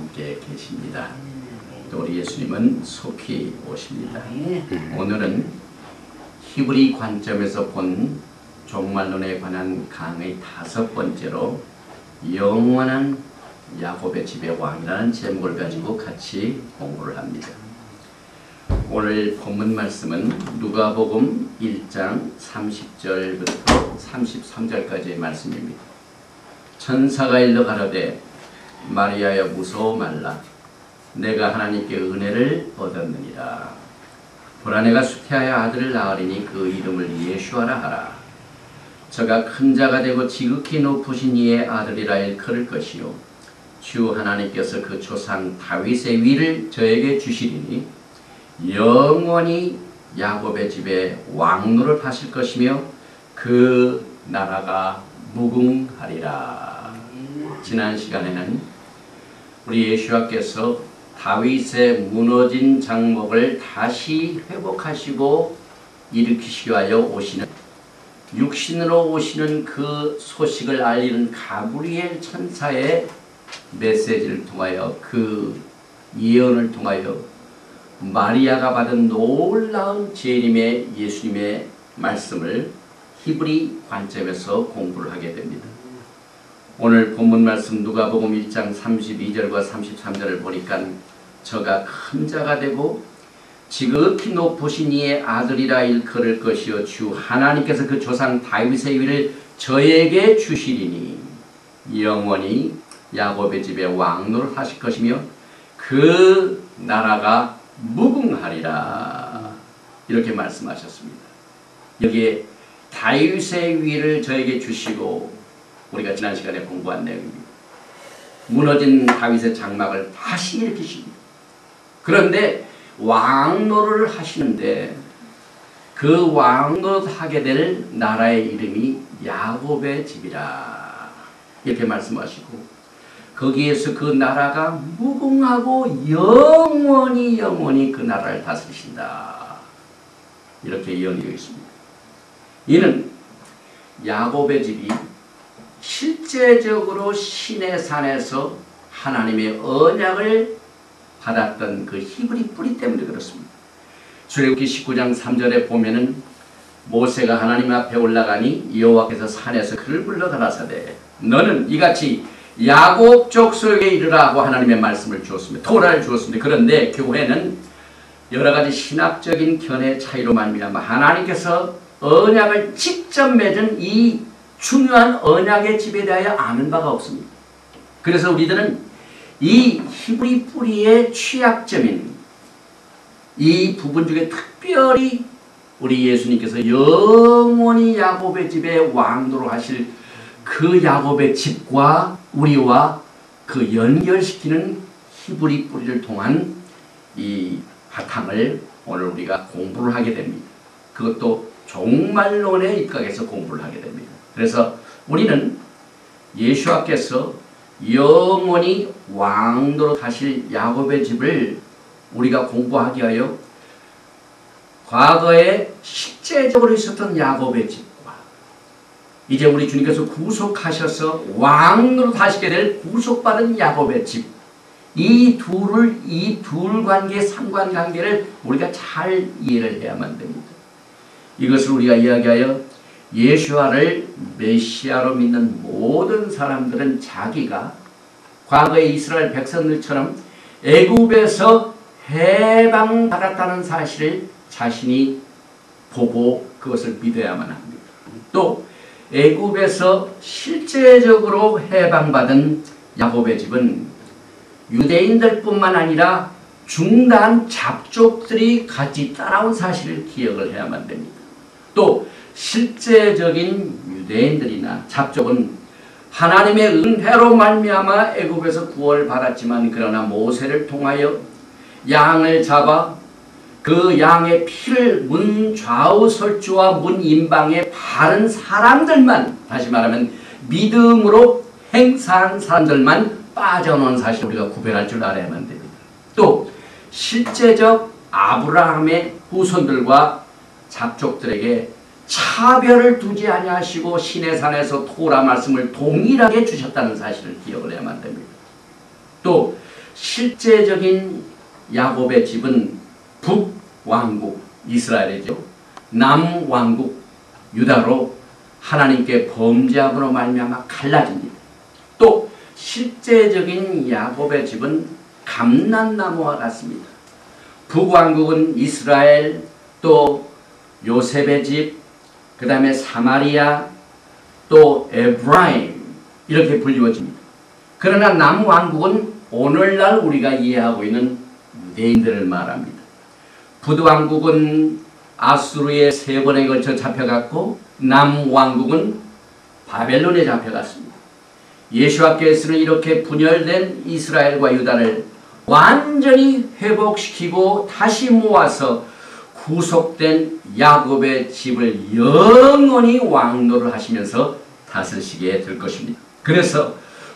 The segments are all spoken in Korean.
함께 계십니다. 또 우리 예수님은 속히 오십니다. 오늘은 히브리 관점에서 본 종말론에 관한 강의 5번째로 영원한 야곱의 집의 왕이라는 제목을 가지고 같이 공부를 합니다. 오늘 본문 말씀은 누가복음 1장 30절부터 33절까지의 말씀입니다. 천사가 일러 가로되 마리아여 무서워 말라. 내가 하나님께 은혜를 얻었느니라. 보라 내가 수태하여 아들을 낳으리니 그 이름을 예수아라 하라. 저가 큰 자가 되고 지극히 높으신 이의 아들이라 일컬을 것이요 주 하나님께서 그 조상 다윗의 위를 저에게 주시리니 영원히 야곱의 집에 왕노릇 하실 것이며 그 나라가 무궁하리라. 지난 시간에는 우리 예수와께서 다윗의 무너진 장목을 다시 회복하시고 일으키시기 위하여 오시는 육신으로 오시는 그 소식을 알리는 가브리엘 천사의 메시지를 통하여 그 예언을 통하여 마리아가 받은 놀라운 재림의 예수님의 말씀을 히브리 관점에서 공부를 하게 됩니다. 오늘 본문 말씀 누가복음 1장 32절과 33절을 보니까 저가 큰 자가 되고 지극히 높으신 이의 아들이라 일컬을 것이요 주 하나님께서 그 조상 다윗의 위를 저에게 주시리니 영원히 야곱의 집에 왕노릇 하실 것이며 그 나라가 무궁하리라. 이렇게 말씀하셨습니다. 여기에 다윗의 위를 저에게 주시고 우리가 지난 시간에 공부한 내용입니다. 무너진 다윗의 장막을 다시 일으키십니다. 그런데 왕노릇을 하시는데 그 왕노릇 하게 될 나라의 이름이 야곱의 집이라 이렇게 말씀하시고 거기에서 그 나라가 무궁하고 영원히 그 나라를 다스리신다. 이렇게 예언되어 있습니다. 이는 야곱의 집이 실제적으로 시내산에서 하나님의 언약을 받았던 그 히브리 뿌리 때문에 그렇습니다. 출애굽기 19장 3절에 보면은 모세가 하나님 앞에 올라가니 여호와께서 산에서 그를 불러 가라사대 너는 이같이 야곱 족속에 이르라고 하나님의 말씀을 주었습니다. 토라를 주었습니다. 그런데 교회는 여러 가지 신학적인 견해 차이로 말미암아 하나님께서 언약을 직접 맺은 이 중요한 언약의 집에 대하여 아는 바가 없습니다. 그래서 우리들은 이 히브리 뿌리의 취약점인 이 부분 중에 특별히 우리 예수님께서 영원히 야곱의 집에 왕도로 하실 그 야곱의 집과 우리와 그 연결시키는 히브리 뿌리를 통한 이 바탕을 오늘 우리가 공부를 하게 됩니다. 그것도 종말론에 입각해서 공부를 하게 됩니다. 그래서 우리는 예수와께서 영원히 왕도로 하실 야곱의 집을 우리가 공부하기 위하여 과거에 실제적으로 있었던 야곱의 집과 이제 우리 주님께서 구속하셔서 왕으로 하시게 될 구속받은 야곱의 집 이 둘 관계의 상관관계를 우리가 잘 이해를 해야만 됩니다. 이것을 우리가 이야기하여 예수와를 메시아로 믿는 모든 사람들은 자기가 과거의 이스라엘 백성들처럼 애굽에서 해방받았다는 사실을 자신이 보고 그것을 믿어야만 합니다. 또 애굽에서 실제적으로 해방받은 야곱의 집은 유대인들뿐만 아니라 중단 잡족들이 같이 따라온 사실을 기억을 해야만 됩니다. 또 실제적인 유대인들이나 잡족은 하나님의 은혜로 말미암아 애굽에서 구원을 받았지만 그러나 모세를 통하여 양을 잡아 그 양의 피를 문 좌우 설주와 문 임방에 바른 사람들만 다시 말하면 믿음으로 행사한 사람들만 빠져나온 사실을 우리가 구별할 줄 알아야만 됩니다. 또 실제적 아브라함의 후손들과 잡족들에게 차별을 두지 아니하시고 시내산에서 토라 말씀을 동일하게 주셨다는 사실을 기억을 해야만 됩니다. 또 실제적인 야곱의 집은 북왕국 이스라엘이죠. 남왕국 유다로 하나님께 범죄함으로 말미암아 갈라집니다. 또 실제적인 야곱의 집은 감람나무와 같습니다. 북왕국은 이스라엘, 또 요셉의 집, 그 다음에 사마리아, 또 에브라임 이렇게 불리워집니다. 그러나 남왕국은 오늘날 우리가 이해하고 있는 유대인들을 말합니다. 북왕국은 아수르의 3번에 걸쳐 잡혀갔고 남왕국은 바벨론에 잡혀갔습니다. 예수와께서는 이렇게 분열된 이스라엘과 유다를 완전히 회복시키고 다시 모아서 구속된 야곱의 집을 영원히 왕노를 하시면서 다스리시게 될 것입니다. 그래서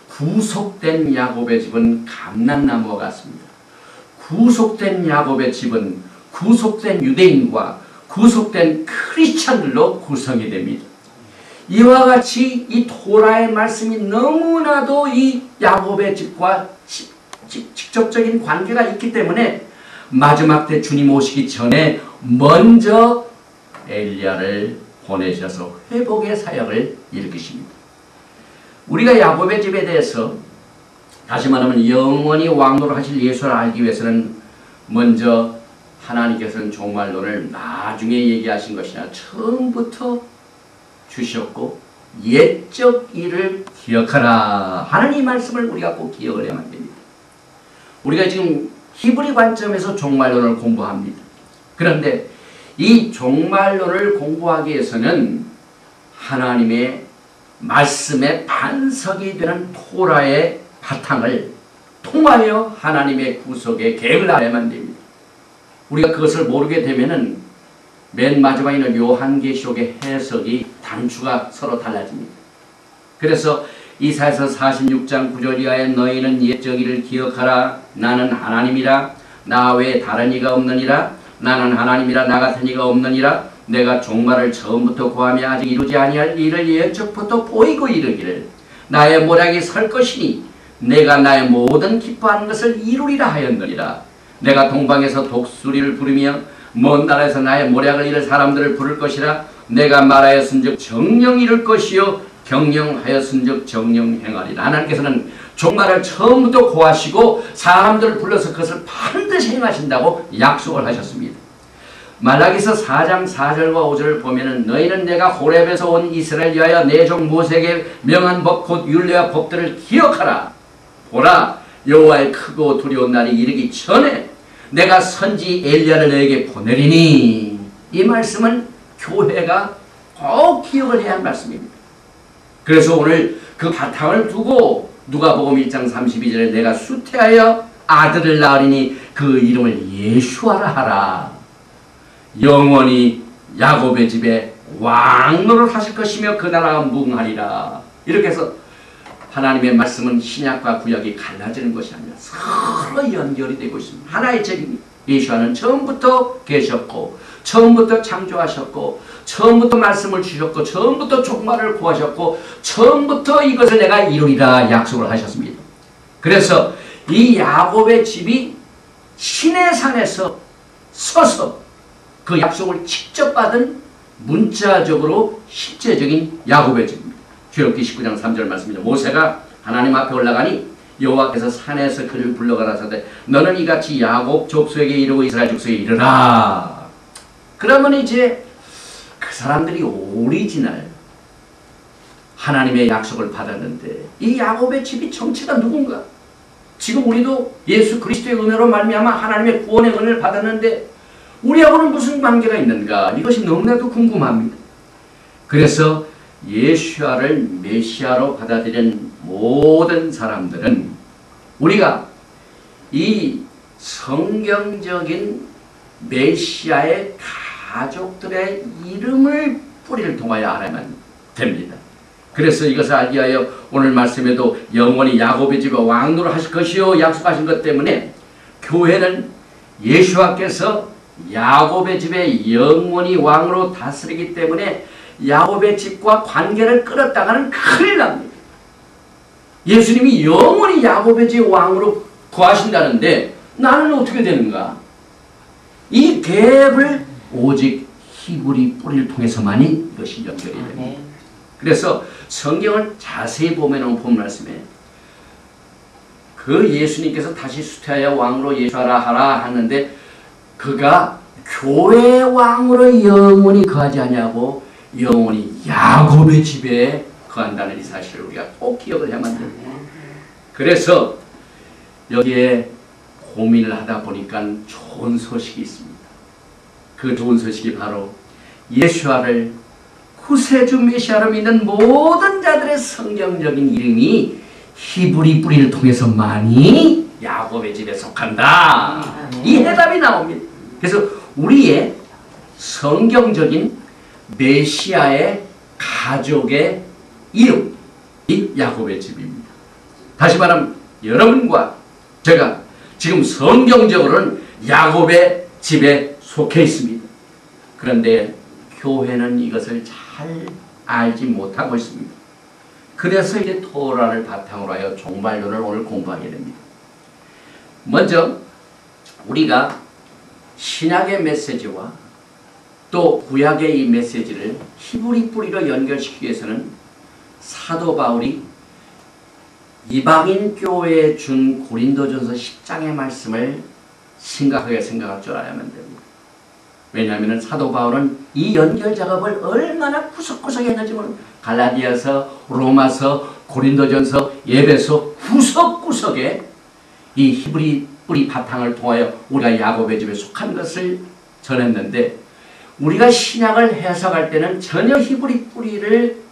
구속된 야곱의 집은 감람나무와 같습니다. 구속된 야곱의 집은 구속된 유대인과 구속된 크리스찬들로 구성이 됩니다. 이와 같이 이 토라의 말씀이 너무나도 이 야곱의 집과 직접적인 관계가 있기 때문에 마지막 때 주님 오시기 전에 먼저 엘리야를 보내셔서 회복의 사역을 일으키십니다. 우리가 야곱의 집에 대해서 다시 말하면 영원히 왕노를 하실 예수를 알기 위해서는 먼저 하나님께서는 종말론을 나중에 얘기하신 것이나 처음부터 주셨고 옛적 일을 기억하라 하는 이 말씀을 우리가 꼭 기억을 해야만 됩니다. 우리가 지금 히브리 관점에서 종말론을 공부합니다. 그런데 이 종말론을 공부하기 위해서는 하나님의 말씀의 반석이 되는 토라의 바탕을 통하여 하나님의 구속의 계획을 알아야만 됩니다. 우리가 그것을 모르게 되면은 맨 마지막에 있는 요한계시록의 해석이 단추가 서로 달라집니다. 그래서 이사야서 46장 9절 이하에 너희는 옛적 일을 기억하라. 나는 하나님이라. 나 외에 다른 이가 없느니라. 나는 하나님이라. 나 같은 이가 없느니라. 내가 종말을 처음부터 구하며 아직 이루지 아니할 일을 옛적부터 보이고 이르기를 나의 모략이 설 것이니 내가 나의 모든 기뻐하는 것을 이루리라 하였느니라. 내가 동방에서 독수리를 부르며 먼 나라에서 나의 모략을 이룰 사람들을 부를 것이라. 내가 말하였은즉 정령 이룰 것이요 경영하였은즉 정령 행하리라. 하나님께서는 종말을 처음부터 고하시고 사람들을 불러서 그것을 반드시 행하신다고 약속을 하셨습니다. 말라기서 4장 4절과 5절을 보면은 너희는 내가 호렙에서 온 이스라엘 위하여 내 종 모세에게 명한 법 곧 율례와 법들을 기억하라. 보라 여호와의 크고 두려운 날이 이르기 전에 내가 선지 엘리야를 너에게 보내리니. 이 말씀은 교회가 꼭 기억을 해야 할 말씀입니다. 그래서 오늘 그 바탕을 두고 누가복음 1장 32절에 내가 수태하여 아들을 낳으리니 그 이름을 예수아라 하라. 영원히 야곱의 집에 왕노를 하실 것이며 그 나라가 무궁하리라. 이렇게 해서 하나님의 말씀은 신약과 구약이 갈라지는 것이 아니라 서로 연결이 되고 있습니다. 하나의 책입니다. 예수와는 처음부터 계셨고 처음부터 창조하셨고 처음부터 말씀을 주셨고 처음부터 종말을 구하셨고 처음부터 이것을 내가 이루리라 약속을 하셨습니다. 그래서 이 야곱의 집이 시내산에서 서서 그 약속을 직접 받은 문자적으로 실제적인 야곱의 집입니다. 출애굽기 19장 3절 말씀입니다. 모세가 하나님 앞에 올라가니 여호와께서 산에서 그를 불러가라사대 너는 이같이 야곱 족속에게 이르고 이스라엘 족속에 이르라. 그러면 이제 그 사람들이 오리지널 하나님의 약속을 받았는데 이 야곱의 집이 정체가 누군가? 지금 우리도 예수 그리스도의 은혜로 말미암아 하나님의 구원의 은혜를 받았는데 우리하고는 무슨 관계가 있는가? 이것이 너무나도 궁금합니다. 그래서 예수아를 메시아로 받아들인 모든 사람들은 우리가 이 성경적인 메시아의 가족들의 이름을 뿌리를 통하여 알아야만 됩니다. 그래서 이것을 알기 위하여 오늘 말씀에도 영원히 야곱의 집에 왕노를 하실 것이요 약속하신 것 때문에 교회는 예수와께서 야곱의 집에 영원히 왕으로 다스리기 때문에 야곱의 집과 관계를 끊었다가는 큰일 납니다. 예수님이 영원히 야곱의 집 왕으로 거하신다는데 나는 어떻게 되는가? 이 갭을 오직 히브리 뿌리를 통해서만이 이것이 연결이 됩니다. 그래서 성경을 자세히 보면 본 말씀에 그 예수님께서 다시 수태하여 왕으로 예수하라 하라 하는데 그가 교회 왕으로 영원히 거하지 아니하고 영원히 야곱의 집에 거한다는 이 사실을 우리가 꼭 기억을 해야만 됩니다. 그래서 여기에 고민을 하다 보니까 좋은 소식이 있습니다. 그 좋은 소식이 바로 예수와를 구세주 메시아로 믿는 모든 자들의 성경적인 이름이 히브리 뿌리를 통해서만이 야곱의 집에 속한다. 이 해답이 나옵니다. 그래서 우리의 성경적인 메시아의 가족의 이름이 야곱의 집입니다. 다시 말하면 여러분과 제가 지금 성경적으로는 야곱의 집에 속해 있습니다. 그런데 교회는 이것을 잘 알지 못하고 있습니다. 그래서 이제 토라를 바탕으로 하여 종말론을 오늘 공부하게 됩니다. 먼저 우리가 신약의 메시지와 또 구약의 이 메시지를 히브리 뿌리로 연결시키기 위해서는 사도 바울이 이방인 교회에 준 고린도전서 10장의 말씀을 심각하게 생각할 줄 알아야만 됩니다. 왜냐하면 사도 바울은 이 연결 작업을 얼마나 구석구석에 했는지 모르는 갈라디아서, 로마서, 고린도전서, 에베소 구석구석에 이 히브리 뿌리 바탕을 통하여 우리가 야곱의 집에 속한 것을 전했는데 우리가 신약을 해석할 때는 전혀 히브리 뿌리를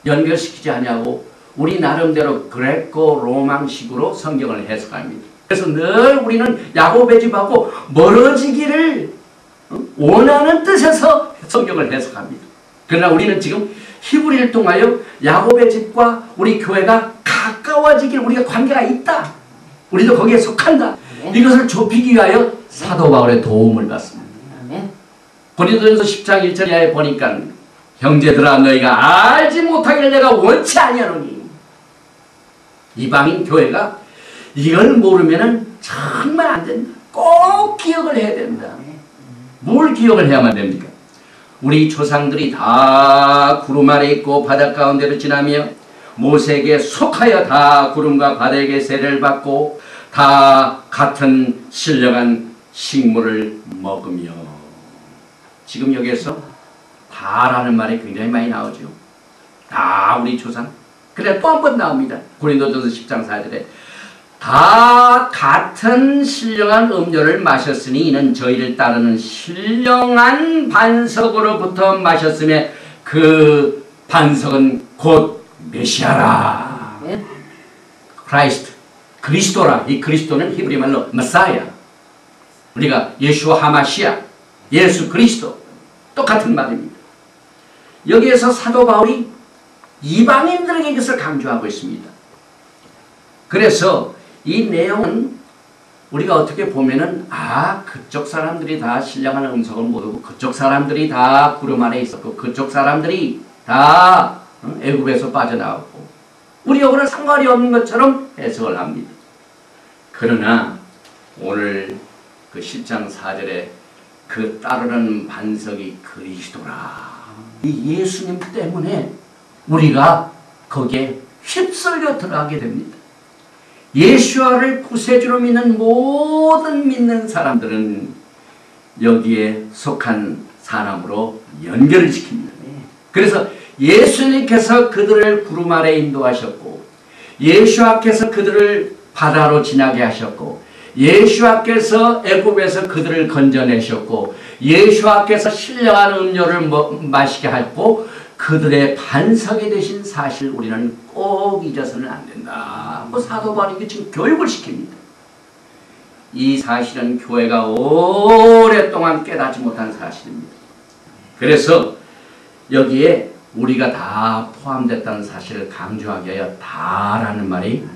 연결시키지 아니하고 우리 나름대로 그레코 로망식으로 성경을 해석합니다. 그래서 늘 우리는 야곱의 집하고 멀어지기를 원하는 뜻에서 성경을 해석합니다. 그러나 우리는 지금 히브리를 통하여 야곱의 집과 우리 교회가 가까워지길 우리가 관계가 있다. 우리도 거기에 속한다. 이것을 좁히기 위하여 사도 바울의 도움을 받습니다. 고린도전서 10장 1절 이하에 보니까 형제들아 너희가 알지 못하기를 내가 원치 아니하노니 이방인 교회가 이걸 모르면 정말 안 된다. 꼭 기억을 해야 된다. 뭘 기억을 해야만 됩니까? 우리 조상들이 다 구름 아래 있고 바닷 가운데로 지나며 모세에게 속하여 다 구름과 바다에게 세례를 받고 다 같은 신령한 식물을 먹으며 지금 여기에서 다라는 말이 굉장히 많이 나오죠. 다 우리 조상. 그래 또 한 번 나옵니다. 고린도전서 10장 4절에 다 같은 신령한 음료를 마셨으니 이는 저희를 따르는 신령한 반석으로부터 마셨으며 그 반석은 곧 메시아라. 크라이스트, 그리스도라. 이 그리스도는 히브리 말로 메사야. 우리가 예수와 하마시아, 예수 그리스도 똑같은 말입니다. 여기에서 사도 바울이 이방인들에게 이것을 강조하고 있습니다. 그래서 이 내용은 우리가 어떻게 보면은 그쪽 사람들이 다 신령한 음성을 못 오고 그쪽 사람들이 다 구름 아래 있었고 그쪽 사람들이 다 애굽에서 빠져나왔고 우리하고는 상관이 없는 것처럼 해석을 합니다. 그러나 오늘 그 10장 4절에 그 따르는 반석이 그리스도라. 이 예수님 때문에 우리가 거기에 휩쓸려 들어가게 됩니다. 예수와를 구세주로 믿는 모든 믿는 사람들은 여기에 속한 사람으로 연결을 시킵니다. 그래서 예수님께서 그들을 구름 아래 인도하셨고 예수와께서 그들을 바다로 지나게 하셨고 예수와께서 애굽에서 그들을 건져내셨고 예수와께서 신령한 음료를 마시게 했고 그들의 반석이 되신 사실 우리는 꼭 잊어서는 안 된다. 사도 바울이 지금 교육을 시킵니다. 이 사실은 교회가 오랫동안 깨닫지 못한 사실입니다. 그래서 여기에 우리가 다 포함됐다는 사실을 강조하기 위하여 다라는 말이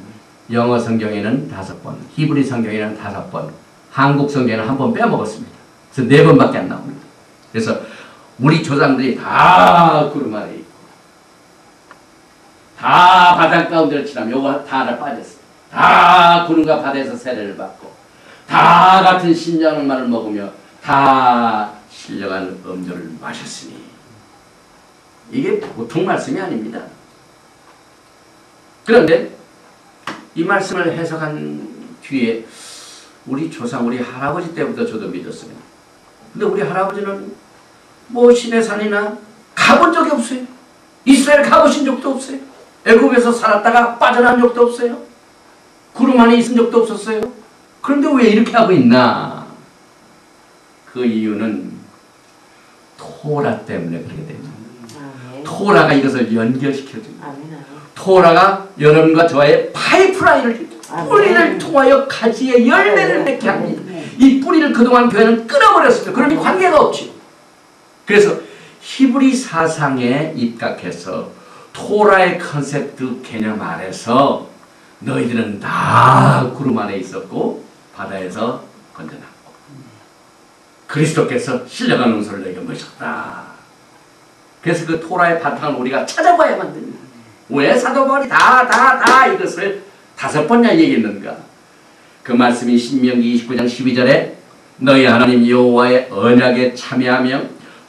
영어 성경에는 5번, 히브리 성경에는 5번, 한국 성경에는 1번 빼먹었습니다. 그래서 4번밖에 안 나옵니다. 그래서 우리 조상들이 다 구름 아래 있고 다 바닷 가운데로 지나면 요거 다 하나 빠졌어요. 다 구름과 바다에서 세례를 받고 다 같은 신장만을 먹으며 다 신령한 음료를 마셨으니 이게 보통 말씀이 아닙니다. 그런데 이 말씀을 해석한 뒤에 우리 조상, 우리 할아버지 때부터 저도 믿었어요. 근데 우리 할아버지는 뭐 시내산이나 가본 적이 없어요. 이스라엘 가보신 적도 없어요. 애굽에서 살았다가 빠져나온 적도 없어요. 구름 안에 있은 적도 없었어요. 그런데 왜 이렇게 하고 있나? 그 이유는 토라 때문에 그렇게 됩니다. 토라가 이것을 연결시켜줍니다. 토라가 여러분과 저의 파이프라인을, 뿌리를 통하여 가지의 열매를 맺게 합니다. 이 뿌리를 그동안 교회는 끊어버렸습니다. 그러니 관계가 없죠. 그래서 히브리 사상에 입각해서 토라의 컨셉트 개념 아래서 너희들은 다 구름 안에 있었고 바다에서 건져놨고 그리스도께서 신령한 은소를 너희에게 모셨다. 그래서 그 토라의 바탕을 우리가 찾아봐야만 됩니다. 왜 사도 바울이 다 이것을 5번이나 얘기했는가? 그 말씀이 신명기 29장 12절에 너희 하나님 여호와의 언약에 참여하며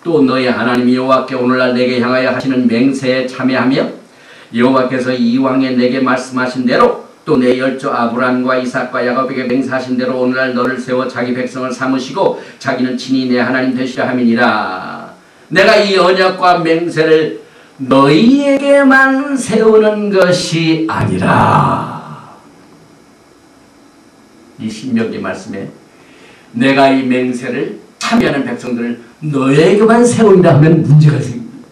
또 너희 하나님 여호와께 오늘날 내게 향하여 하시는 맹세에 참여하며 여호와께서 이왕에 내게 말씀하신 대로 또 내 열조 아브라함과 이삭과 야곱에게 맹세하신 대로 오늘날 너를 세워 자기 백성을 삼으시고 자기는 친히 내 하나님 되시려 함이니라. 내가 이 언약과 맹세를 너희에게만 세우는 것이 아니라 이 신명기 말씀에 내가 이 맹세를 참여하는 백성들을 너에게만 세우리라 하면 문제가 생깁니다.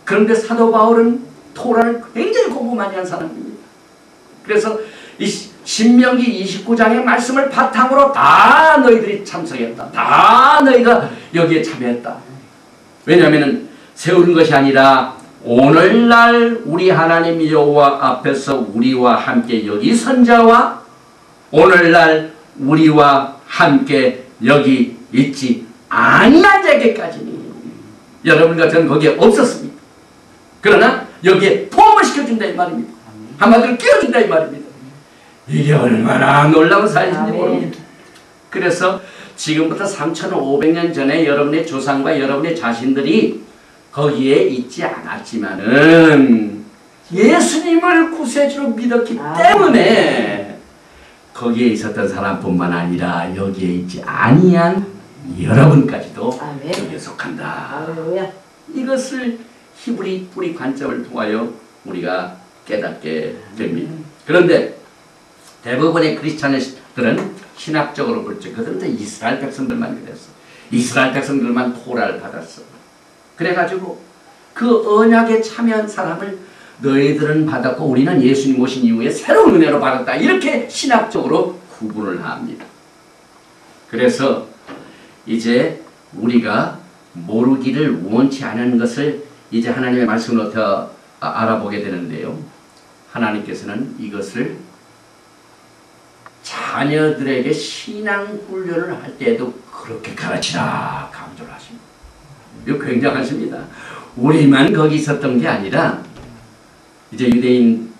그런데 사도 바울은 토라를 굉장히 공부 많이 한 사람입니다. 그래서 이 신명기 29장의 말씀을 바탕으로 다 너희들이 참석했다. 다 너희가 여기에 참여했다. 왜냐하면 세우는 것이 아니라 오늘날 우리 하나님 여호와 앞에서 우리와 함께 여기 선자와 오늘날 우리와 함께 여기 있지 아니한 자에게까지는 여러분과 저는 거기에 없었습니다. 그러나 여기에 포함을 시켜준다 이 말입니다. 한마디로 끼워준다 이 말입니다. 이게 얼마나 놀라운 사실인지 모릅니다. 그래서 지금부터 3,500년 전에 여러분의 조상과 여러분의 자신들이 거기에 있지 않았지만은 예수님을 구세주로 믿었기 때문에 거기에 있었던 사람뿐만 아니라 여기에 있지 아니한 여러분까지도 여기에 속한다. 이것을 히브리 뿌리 관점을 통하여 우리가 깨닫게 됩니다. 그런데 대부분의 크리스찬들은 신학적으로 볼 때 그들은 이스라엘 백성들만 그랬어. 이스라엘 백성들만 토라를 받았어. 그래가지고 그 언약에 참여한 사람을 너희들은 받았고 우리는 예수님 오신 이후에 새로운 은혜로 받았다. 이렇게 신학적으로 구분을 합니다. 그래서 이제 우리가 모르기를 원치 않은 것을 이제 하나님의 말씀으로 알아보게 되는데요. 하나님께서는 이것을 자녀들에게 신앙 훈련을 할 때에도 그렇게 가르치라 강조를 하십니다. 이거 굉장하십니다. 우리만 거기 있었던 게 아니라 이제 유대인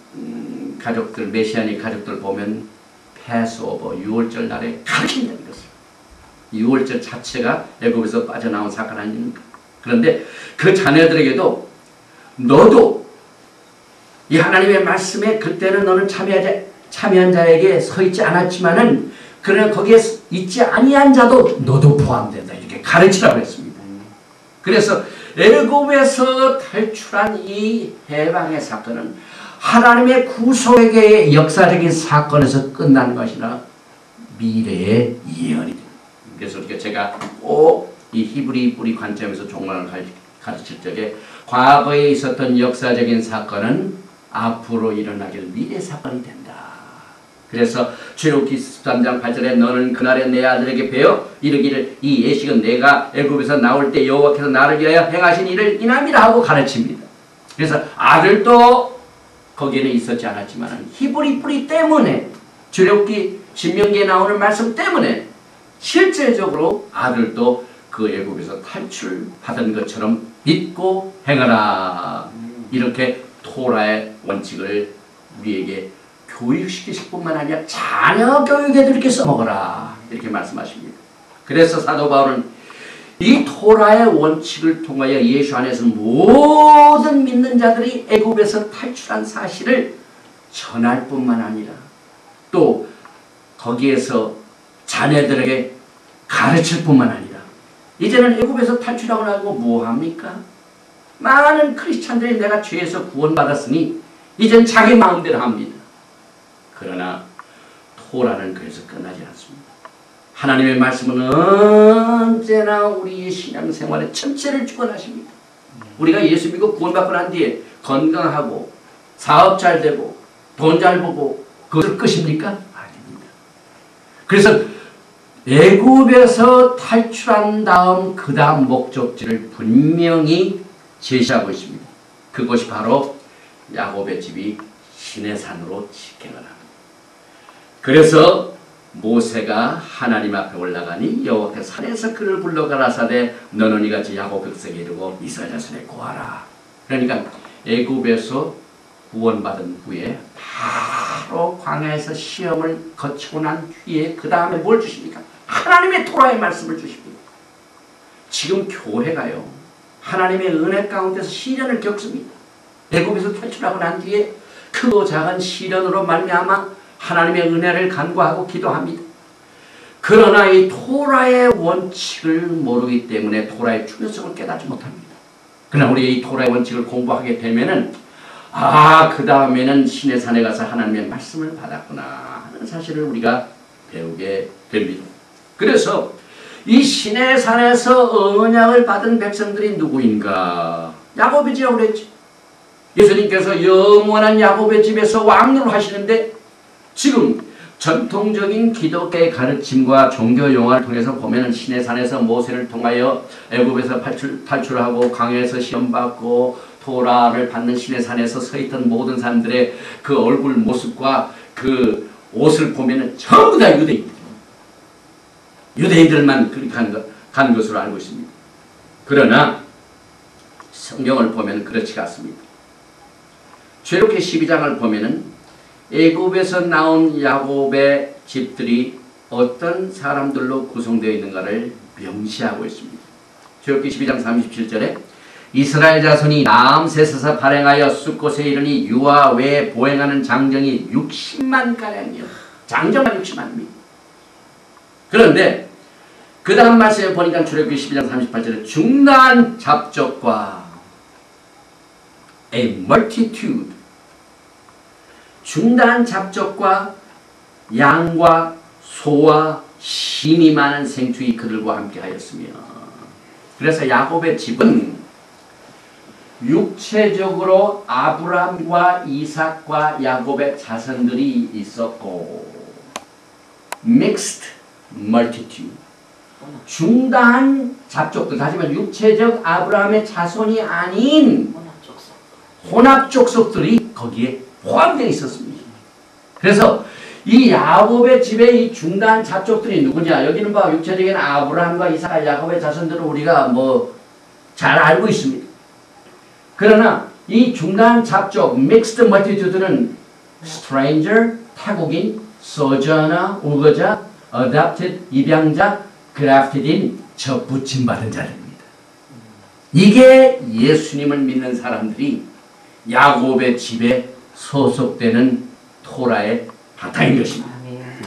가족들, 메시아닉 가족들 보면 패스오버, 유월절 날에 가르친다는 것을. 유월절 자체가 애굽에서 빠져나온 사건 아닙니까? 그런데 그 자녀들에게도 너도 이 하나님의 말씀에 그때는 너는 참여한 자에게 서 있지 않았지만은 그러나 거기에 있지 아니한 자도 너도 포함된다. 이렇게 가르치라고 했습니다. 그래서 애굽에서 탈출한 이 해방의 사건은 하나님의 구속의 역사적인 사건에서 끝난 것이나 미래의 예언이 됩니다. 그래서 제가 꼭 이 히브리 뿌리 관점에서 종말을 가르칠 적에 과거에 있었던 역사적인 사건은 앞으로 일어나길 미래 사건이 된다. 그래서 출애굽기 13장 8절에 너는 그날에 내 아들에게 배워 이르기를 이 예식은 내가 애굽에서 나올 때 여호와께서 나를 위하여 행하신 일을 인함이라 하고 가르칩니다. 그래서 아들도 거기에는 있었지 않았지만 히브리 뿌리 때문에 출애굽기 신명기에 나오는 말씀 때문에 실제적으로 아들도 그 애굽에서 탈출하던 것처럼 믿고 행하라. 이렇게 토라의 원칙을 우리에게 교육시키실 뿐만 아니라 자녀 교육에도 이렇게 써먹어라 이렇게 말씀하십니다. 그래서 사도 바울은 이 토라의 원칙을 통하여 예수 안에서 모든 믿는 자들이 애굽에서 탈출한 사실을 전할 뿐만 아니라 또 거기에서 자녀들에게 가르칠 뿐만 아니라 이제는 애굽에서 탈출하고 나고 뭐합니까? 많은 크리스찬들이 내가 죄에서 구원받았으니 이젠 자기 마음대로 합니다. 그러나 토라는 그래서 끝나지 않습니다. 하나님의 말씀은 언제나 우리의 신앙생활의 전체를 주관하십니다. 우리가 예수 믿고 구원받고 난 뒤에 건강하고 사업 잘 되고 돈 잘 벌고 그것을 끝입니까? 아닙니다. 그래서 애굽에서 탈출한 다음 그 다음 목적지를 분명히 제시하고 있습니다. 그것이 바로 야곱의 집이 시내산으로 직행을 합니다. 그래서 모세가 하나님 앞에 올라가니 여호와께서 산에서 그를 불러 가라사대 너는 이같이 야곱 백성에 이르고 이스라엘 자손에 고하라. 그러니까 애굽에서 구원받은 후에 바로 광야에서 시험을 거치고 난 뒤에 그 다음에 뭘 주십니까? 하나님의 토라의 말씀을 주십니다. 지금 교회가요 하나님의 은혜 가운데서 시련을 겪습니다. 애굽에서 탈출하고 난 뒤에 크고 작은 시련으로 말미암아 하나님의 은혜를 간구하고 기도합니다. 그러나 이 토라의 원칙을 모르기 때문에 토라의 중요성을 깨닫지 못합니다. 그러나 우리 이 토라의 원칙을 공부하게 되면은 그 다음에는 시내산에 가서 하나님의 말씀을 받았구나 하는 사실을 우리가 배우게 됩니다. 그래서 이 시내산에서 언약을 받은 백성들이 누구인가? 야곱이지라고 그랬죠. 예수님께서 영원한 야곱의 집에서 왕으로 하시는데 지금 전통적인 기독교의 가르침과 종교 용어를 통해서 보면 시내산에서 모세를 통하여 애굽에서 탈출하고 광야에서 시험받고 토라를 받는 시내산에서 서있던 모든 사람들의 그 얼굴 모습과 그 옷을 보면 전부 다 유대인들만 그렇게 간 것으로 알고 있습니다. 그러나 성경을 보면 그렇지 않습니다. 출애굽기 12장을 보면은 애굽에서 나온 야곱의 집들이 어떤 사람들로 구성되어 있는가를 명시하고 있습니다. 출애굽기 12장 37절에 이스라엘 자손이 남새에서 발행하여 숫곳에 이르니 유아 외에 보행하는 장정이 60만 가량이요. 장정만 60만입니다. 그런데 그 다음 말씀에 보니까 출애굽기 12장 38절에 중단 잡족과 a multitude 중단 잡족과 양과 소와 심이 많은 생축이 그들과 함께 하였으며 그래서 야곱의 집은 육체적으로 아브람과 이삭과 야곱의 자손들이 있었고 mixed multitude 중단 잡족들 하지만 육체적 아브라함의 자손이 아닌 혼합 족속들이 거기에 포함되어 있었습니다. 그래서 이 야곱의 집에 이 중단 잡족들이 누구냐? 여기는 봐 육체적인 아브라함과 이삭, 야곱의 자손들은 우리가 뭐 잘 알고 있습니다. 그러나 이 중단 잡족 mixed multitude는 stranger 타국인, sojourner 우거자, adopted 입양자, grafted in 접붙임 받은 자들입니다. 이게 예수님을 믿는 사람들이 야곱의 집에 소속되는 토라의 바탕인 것입니다.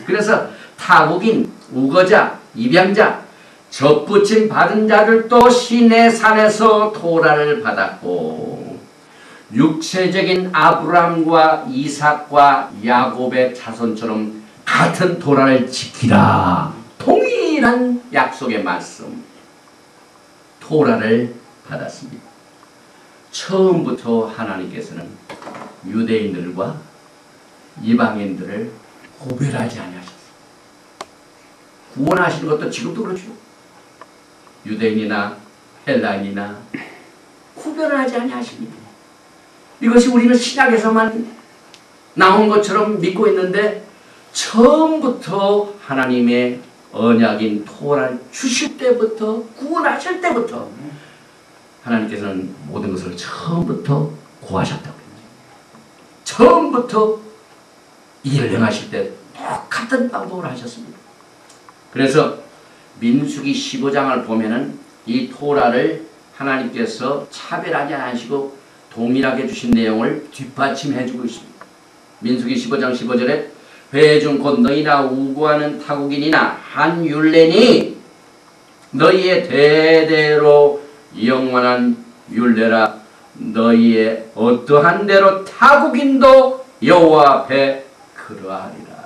그래서 타국인, 우거자, 입양자, 접붙임 받은 자들도 시내산에서 토라를 받았고 육체적인 아브람과 이삭과 야곱의 자손처럼 같은 토라를 지키라. 동일한 약속의 말씀 토라를 받았습니다. 처음부터 하나님께서는 유대인들과 이방인들을 구별하지 아니하셨어요. 구원하시는 것도 지금도 그렇죠. 유대인이나 헬라인이나 구별을 하지 아니하십니다. 이것이 우리는 신약에서만 나온 것처럼 믿고 있는데 처음부터 하나님의 언약인 토라를 주실 때부터 구원하실 때부터 하나님께서는 모든 것을 처음부터 구하셨다고 합니다. 처음부터 일을 행하실 때 똑같은 방법을 하셨습니다. 그래서 민수기 15장을 보면은 이 토라를 하나님께서 차별하지 않으시고 동일하게 주신 내용을 뒷받침해 주고 있습니다. 민수기 15장 15절에 회중 곧 너희나 우구하는 타국인이나 한 율례니 너희의 대대로 영원한 율례라. 너희의 어떠한 대로 타국인도 여호와 앞에 그러하리라.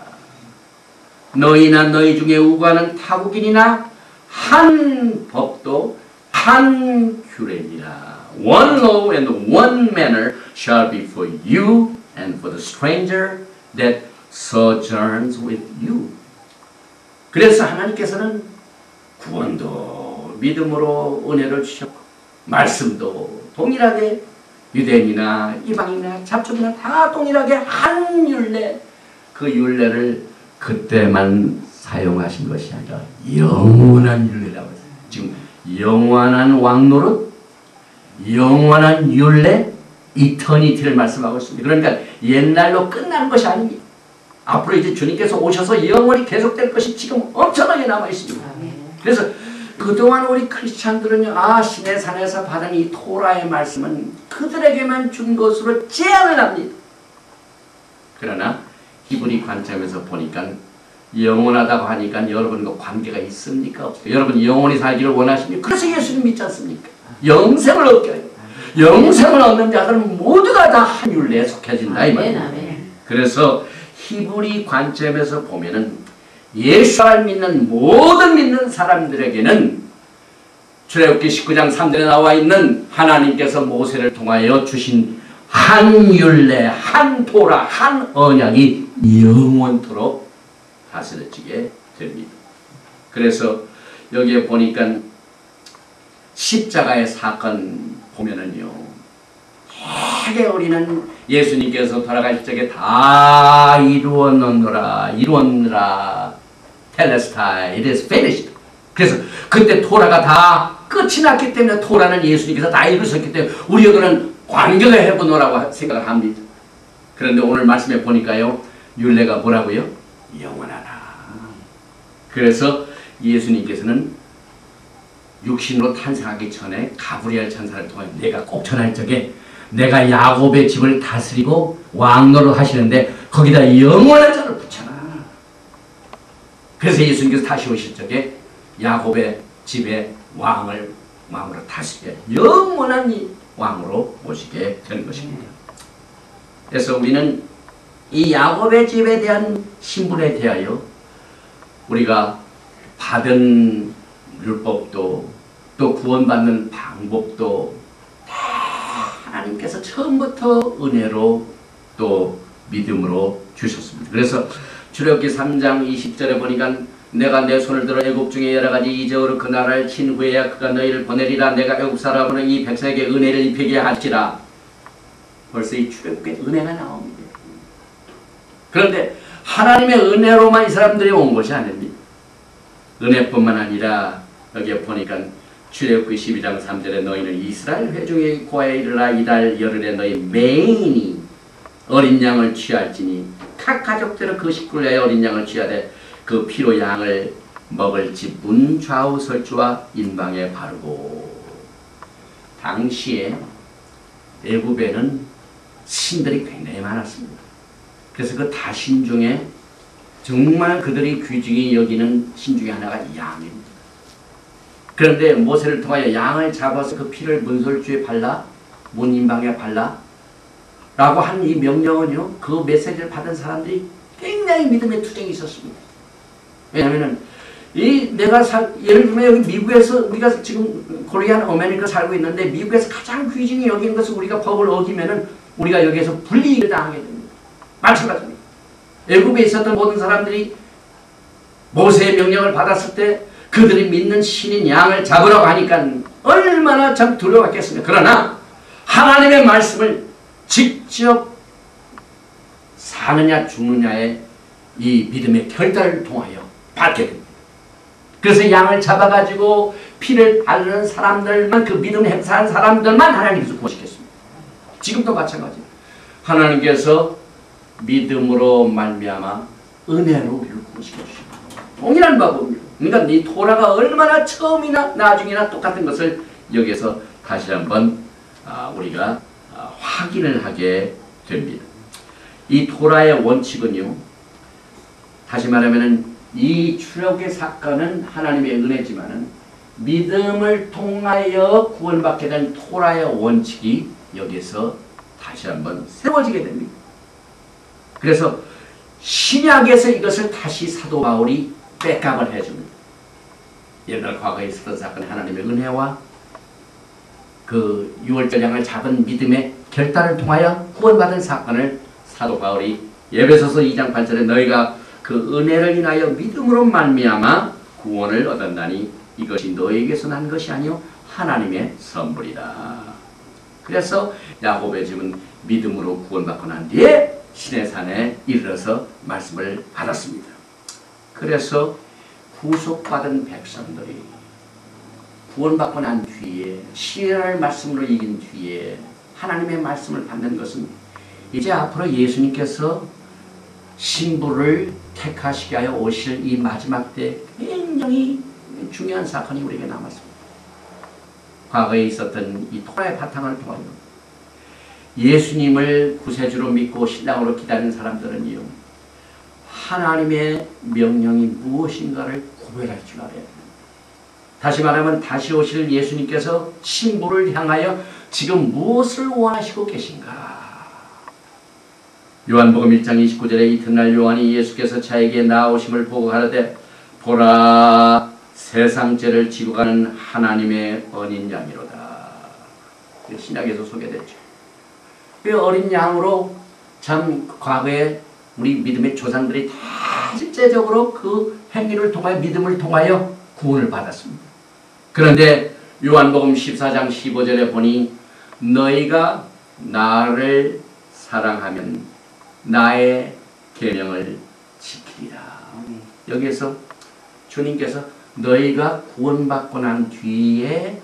너희나 너희 중에 우구하는 타국인이나 한 법도 한 규례니라. One law and one manner shall be for you and for the stranger that sojourns with you. 그래서 하나님께서는 구원도 믿음으로 은혜를 주셨고 말씀도 동일하게 유대인이나 이방인이나 잡족이나 다 동일하게 한 율례, 그 율례를 그때만 사용하신 것이 아니라 영원한 율례라고 했어요. 지금 영원한 왕노릇, 영원한 율례, 이터니티를 말씀하고 있습니다. 그러니까 옛날로 끝나는 것이 아닙니다. 앞으로 이제 주님께서 오셔서 영원히 계속될 것이 지금 엄청나게 남아있습니다. 그래서 그동안 우리 크리스찬들은요, 시내산에서 받은 이 토라의 말씀은 그들에게만 준 것으로 제한을 합니다. 그러나 히브리 관점에서 보니까 영원하다고 하니까 여러분과 관계가 있습니까? 없습니까? 여러분 영원히 살기를 원하십니까? 그래서 예수님 믿지 않습니까? 영생을 얻게 해요. 영생을 얻는 자들은 모두가 다 한 율례에 속해진다 이 말입니다. 그래서 히브리 관점에서 보면은 예수를 믿는 모든 믿는 사람들에게는 출애굽기 19장 3절에 나와 있는 하나님께서 모세를 통하여 주신 한 율례, 한 토라, 한 언약이 영원토록 다스려지게 됩니다. 그래서 여기에 보니까 십자가의 사건 보면은요, 되게 우리는 예수님께서 돌아가실 적에 다 이루었느라 텔레스타이, it is finished. 그래서 그때 토라가 다 끝이 났기 때문에 토라는 예수님께서 다 이루셨기 때문에 우리들은 관계가 해보노라고 생각을 합니다. 그런데 오늘 말씀에 보니까요, 율례가 뭐라고요? 영원하다. 그래서 예수님께서는 육신으로 탄생하기 전에 가브리엘 천사를 통해 내가 꼭 전할 적에 내가 야곱의 집을 다스리고 왕노릇 하시는데 거기다 영원한 자를 붙여라. 그래서 예수님께서 다시 오실 적에 야곱의 집에 왕으로 다스려 영원한 왕으로 모시게 되는 것입니다. 그래서 우리는 이 야곱의 집에 대한 신분에 대하여 우리가 받은 율법도 또 구원받는 방법도 다 하나님께서 처음부터 은혜로 또 믿음으로 주셨습니다. 그래서 출애굽기 3장 20절에 보니까 내가 내 손을 들어 애굽 중에 여러 가지 이적으로 그 나라를 친 후에야 그가 너희를 보내리라. 내가 애굽 사람으로 이 백성에게 은혜를 입히게 할지라. 벌써 이 출애굽기에 은혜가 나옵니다. 그런데 하나님의 은혜로만 이 사람들이 온 것이 아닙니다. 은혜뿐만 아니라 여기에 보니까 출애굽기 12장 3절에 너희는 이스라엘 회중의 고에 이르라. 이달 열흘에 너희 매인이 어린 양을 취할지니 각 가족대로 그 식구를 위하여 어린 양을 취하되 그 피로 양을 먹을 집 문 좌우 설주와 인방에 바르고. 당시에 애굽에는 신들이 굉장히 많았습니다. 그래서 그 다신 중에 정말 그들이 귀중히 여기는 신 중에 하나가 양입니다. 그런데 모세를 통하여 양을 잡아서 그 피를 문설주에 발라 문 인방에 발라 라고 한 이 명령은요, 그 메시지를 받은 사람들이 굉장히 믿음의 투쟁이 있었습니다. 왜냐하면은 예를 들면 여기 미국에서 우리가 지금 코리안 어메리카 살고 있는데 미국에서 가장 귀중히 여기는 것을 우리가 법을 어기면은 우리가 여기에서 불이익을 당하게 됩니다. 마찬가지입니다. 애굽에 있었던 모든 사람들이 모세의 명령을 받았을 때 그들이 믿는 신인 양을 잡으라고 하니까 얼마나 참 두려웠겠습니까? 그러나 하나님의 말씀을 직접 사느냐 죽느냐의 이 믿음의 결단을 통하여 받게 됩니다. 그래서 양을 잡아가지고 피를 바르는 사람들만, 그 믿음 행사한 사람들만 하나님께서 구원시켰습니다. 지금도 마찬가지입니다. 하나님께서 믿음으로 말미암아 은혜로 우리를 구원시켜 주시고 동일한 방법입니다. 그러니까 이 토라가 얼마나 처음이나 나중이나 똑같은 것을 여기서 다시 한번 우리가 확인을 하게 됩니다. 이 토라의 원칙은요, 다시 말하면 이 출애굽의 사건은 하나님의 은혜지만은 믿음을 통하여 구원받게 된 토라의 원칙이 여기서 다시 한번 세워지게 됩니다. 그래서 신약에서 이것을 다시 사도 바울이 백업을 해줍니다. 옛날 과거에 있었던 사건, 하나님의 은혜와 그 유월절 양을 잡은 믿음의 결단을 통하여 구원받은 사건을 사도 바울이 에베소서 2장 8절에 너희가 그 은혜를 인하여 믿음으로 말미암아 구원을 얻었나니 이것이 너에게서 난 것이 아니요 하나님의 선물이다. 그래서 야곱의 집은 믿음으로 구원받고 난 뒤에 시내산에 이르러서 말씀을 받았습니다. 그래서 구속받은 백성들이 구원받고 난 뒤에 시련을 말씀으로 이긴 뒤에 하나님의 말씀을 받는 것은 이제 앞으로 예수님께서 신부를 택하시게 하여 오실 이 마지막 때 굉장히 중요한 사건이 우리에게 남았습니다. 과거에 있었던 이 토라의 바탕을 통하여 예수님을 구세주로 믿고 신랑으로 기다리는 사람들은요, 하나님의 명령이 무엇인가를 구별할 줄 알아야 됩니다. 다시 말하면 다시 오실 예수님께서 신부를 향하여 지금 무엇을 원하시고 계신가? 요한복음 1장 29절에 이튿날 요한이 예수께서 자에게 나오심을 보고 가라되 보라 세상 죄를 지고 가는 하나님의 어린 양이로다. 신약에서 소개됐죠. 그 어린 양으로 참 과거에 우리 믿음의 조상들이 다 실제적으로 그 행위를 통하여 믿음을 통하여 구원을 받았습니다. 그런데 요한복음 14장 15절에 보니 너희가 나를 사랑하면 나의 계명을 지키리라. 여기에서 주님께서 너희가 구원받고 난 뒤에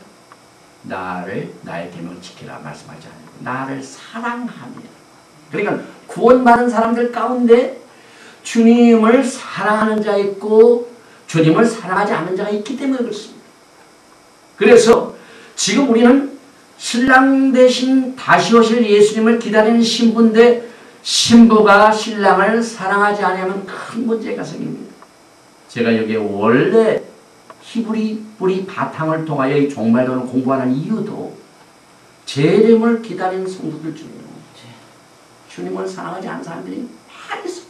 나의 계명을 지키라 말씀하지 않아요. 나를 사랑하며. 그러니까 구원받은 사람들 가운데 주님을 사랑하는 자 있고 주님을 사랑하지 않는 자가 있기 때문에 그렇습니다. 그래서 지금 우리는 신랑 대신 다시 오실 예수님을 기다리는 신부인데 신부가 신랑을 사랑하지 않으면 큰 문제가 생깁니다. 제가 여기에 원래 히브리 뿌리 바탕을 통하여 이 종말론을 공부하는 이유도 재림을 기다리는 성도들 중에 주님을 사랑하지 않는 사람들이 많이 있어요.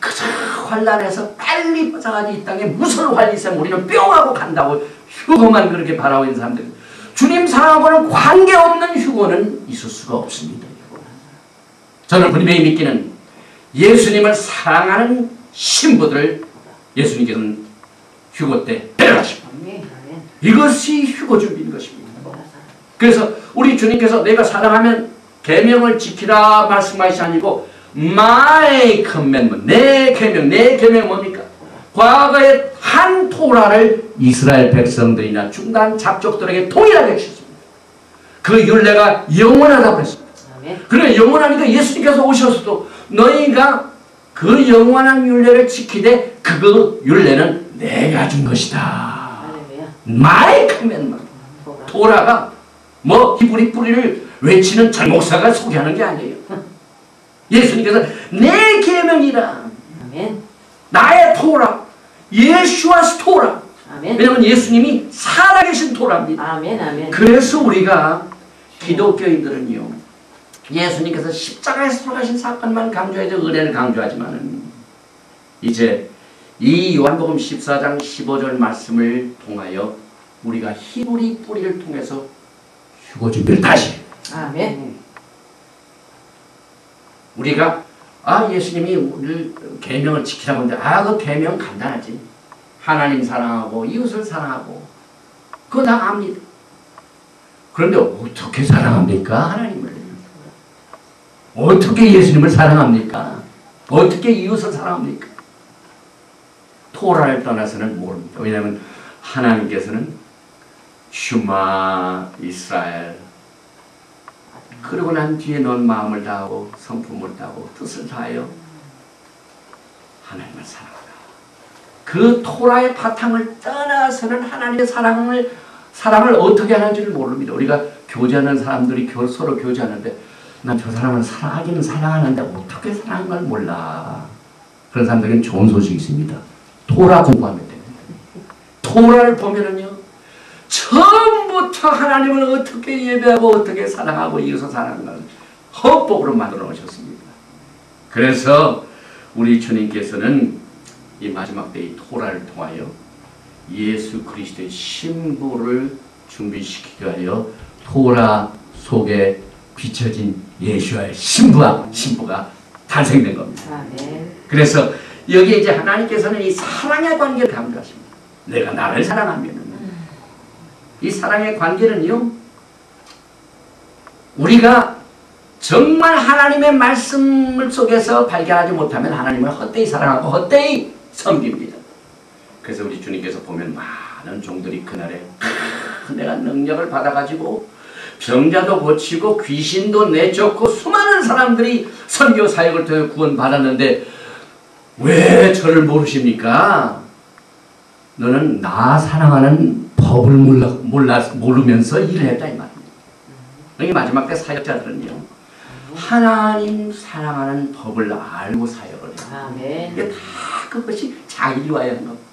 그저 환난에서 빨리 뻗어가지고 이 땅에 무슨 환이 있으면 우리는 뿅하고 간다고 휴거만 그렇게 바라고 있는 사람들, 주님 사랑하고는 관계없는 휴거는 있을 수가 없습니다. 저는 분명히 믿기는 예수님을 사랑하는 신부들을 예수님께서는 휴거 때 데려가십니다. 이것이 휴거 준비인 것입니다. 그래서 우리 주님께서 내가 사랑하면 계명을 지키라 말씀하시지 아니고 My commandment, 내 계명 뭡니까? 과거에 한 토라를 이스라엘 백성들이나 중간 잡족들에게 동일하게 주셨습니다. 그 율례가 영원하다고 그랬습니다. 그래 영원하니까 예수님께서 오셔서도 너희가 그 영원한 율례를 지키되 그 율례는 내가 준 것이다. My commandment. 토라가 뭐 히브리 뿌리를 외치는 전 목사가 소개하는 게 아니에요. 예수님께서 내 계명이라. 나의 토라. 예수와스 토라. 왜냐하면 예수님이 살아계신 토라입니다. 그래서 우리가 기독교인들은요, 예수님께서 십자가에서 돌아가신 사건만 강조해서 은혜를 강조하지만은 이제 이 요한복음 14장 15절 말씀을 통하여 우리가 히브리 뿌리를 통해서 휴거 준비를 다시 해요. 아멘. 우리가 예수님이 우리를 계명을 지키라고 하는데 그 계명 간단하지. 하나님 사랑하고 이웃을 사랑하고 그거 다 압니다. 그런데 어떻게 사랑합니까? 하나님을. 어떻게 예수님을 사랑합니까? 어떻게 이웃을 사랑합니까? 토라를 떠나서는 모릅니다. 왜냐하면 하나님께서는 슈마 이스라엘 그러고 난 뒤에 넌 마음을 다하고 성품을 다하고 뜻을 다하여 하나님을 사랑하라. 그 토라의 바탕을 떠나서는 하나님의 사랑을 어떻게 하는지를 모릅니다. 우리가 교제하는 사람들이 서로 교제하는데 난 저 사람을 사랑하기는 사랑하는데 어떻게 사랑하는 걸 몰라. 그런 사람들에게는 좋은 소식이 있습니다. 토라 공부하면 됩니다. 토라를 보면은요, 처음부터 하나님을 어떻게 예배하고 어떻게 사랑하고 이어서 사랑하는 헌법으로 만들어 놓으셨습니다. 그래서 우리 주님께서는 이 마지막 때의 토라를 통하여 예수 그리스도의 신부를 준비시키기 위하여 토라 속에 비춰진 예수와의 신부가 탄생된 겁니다. 그래서 여기에 이제 하나님께서는 이 사랑의 관계를 강조하십니다. 내가 나를 사랑하면은 이 사랑의 관계는요, 우리가 정말 하나님의 말씀 속에서 발견하지 못하면 하나님을 헛되이 사랑하고 헛되이 섬깁니다. 그래서 우리 주님께서 보면 많은 종들이 그날에 내가 능력을 받아가지고 병자도 고치고 귀신도 내쫓고 수많은 사람들이 선교 사역을 통해 구원받았는데 왜 저를 모르십니까? 너는 나 사랑하는 법을 모르면서 일을 했다 이 말입니다. 여기 마지막 때 사역자들은요, 하나님 사랑하는 법을 알고 사역을 해요. 이게 다 그것이 자기 위하여 한 겁니다.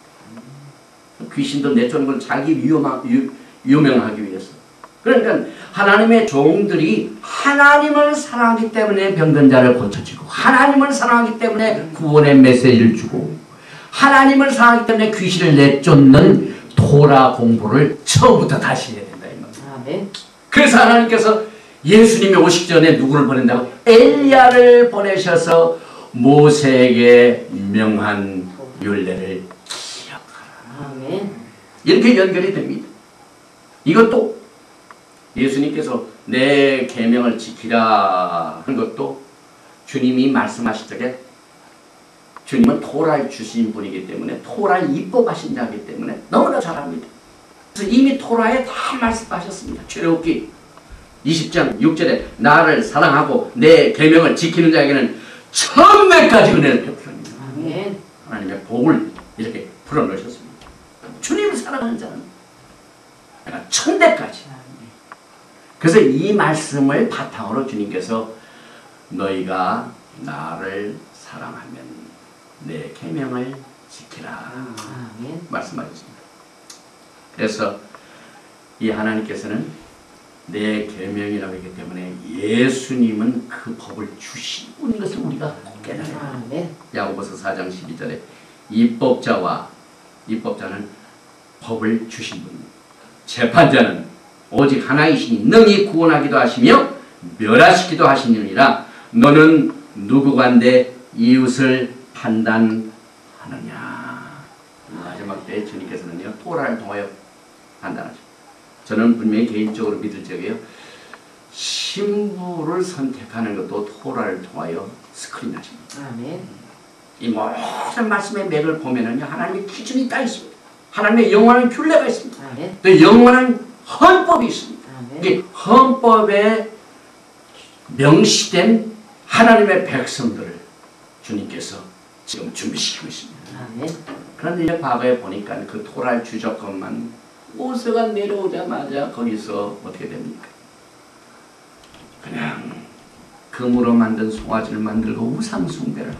귀신도 내쫓는 건 자기 유명하기 위해서. 그러니까 하나님의 종들이 하나님을 사랑하기 때문에 병든 자를 고쳐주고, 하나님을 사랑하기 때문에 구원의 메시지를 주고, 하나님을 사랑하기 때문에 귀신을 내쫓는 토라 공부를 처음부터 다시 해야 된다 이 말입니다. 그래서 하나님께서 예수님이 오시기 전에 누구를 보낸다고? 엘리야를 보내셔서 모세에게 명한 율례를 기억하라. 이렇게 연결이 됩니다. 이것도 예수님께서 내 계명을 지키라 하는 것도 주님이 말씀하실 적에 주님은 토라를 주신 분이기 때문에 토라를 입법하신 자이기 때문에 너무나 잘합니다. 그래서 이미 토라에 다 말씀하셨습니다. 출애굽기 20장 6절에 나를 사랑하고 내 계명을 지키는 자에게는 천배까지 은혜를 베풀었습니다. 하나님의 복을 이렇게 풀어놓으셨습니다. 주님을 사랑하는 자는 내가 천대까지. 그래서 이 말씀을 바탕으로 주님께서 너희가 나를 사랑하면 내 계명을 지키라 말씀하셨습니다. 그래서 이 하나님께서는 내 계명이라고 했기 때문에 예수님은 그 법을 주신 분인 것을 우리가 깨달아야 합니다. 야고보서 4장 12절에 입법자는 법을 주신 분입니다. 재판자는 오직 하나이시니 능히 구원하기도 하시며 멸하시기도 하시느니라. 너는 누구간데 이웃을 판단하느냐. 마지막 때 주님께서는요, 토라를 통하여 판단하죠. 저는 분명히 개인적으로 믿을 적에요, 신부를 선택하는 것도 토라를 통하여 스크린하십니다. 이 모든 말씀의 맥을 보면은요, 하나님의 기준이 다 있습니다. 하나님의 영원한 균례가 있습니다. 또 영원한 헌법이 있습니다. 이 헌법에 명시된 하나님의 백성들을 주님께서 지금 준비시키고 있습니다. 그런데 이제 과거에 보니까 그 토라를 주적것만 모세가 내려오자마자 거기서 어떻게 됩니까? 그냥 금으로 만든 송아지를 만들고 우상 숭배를 하고,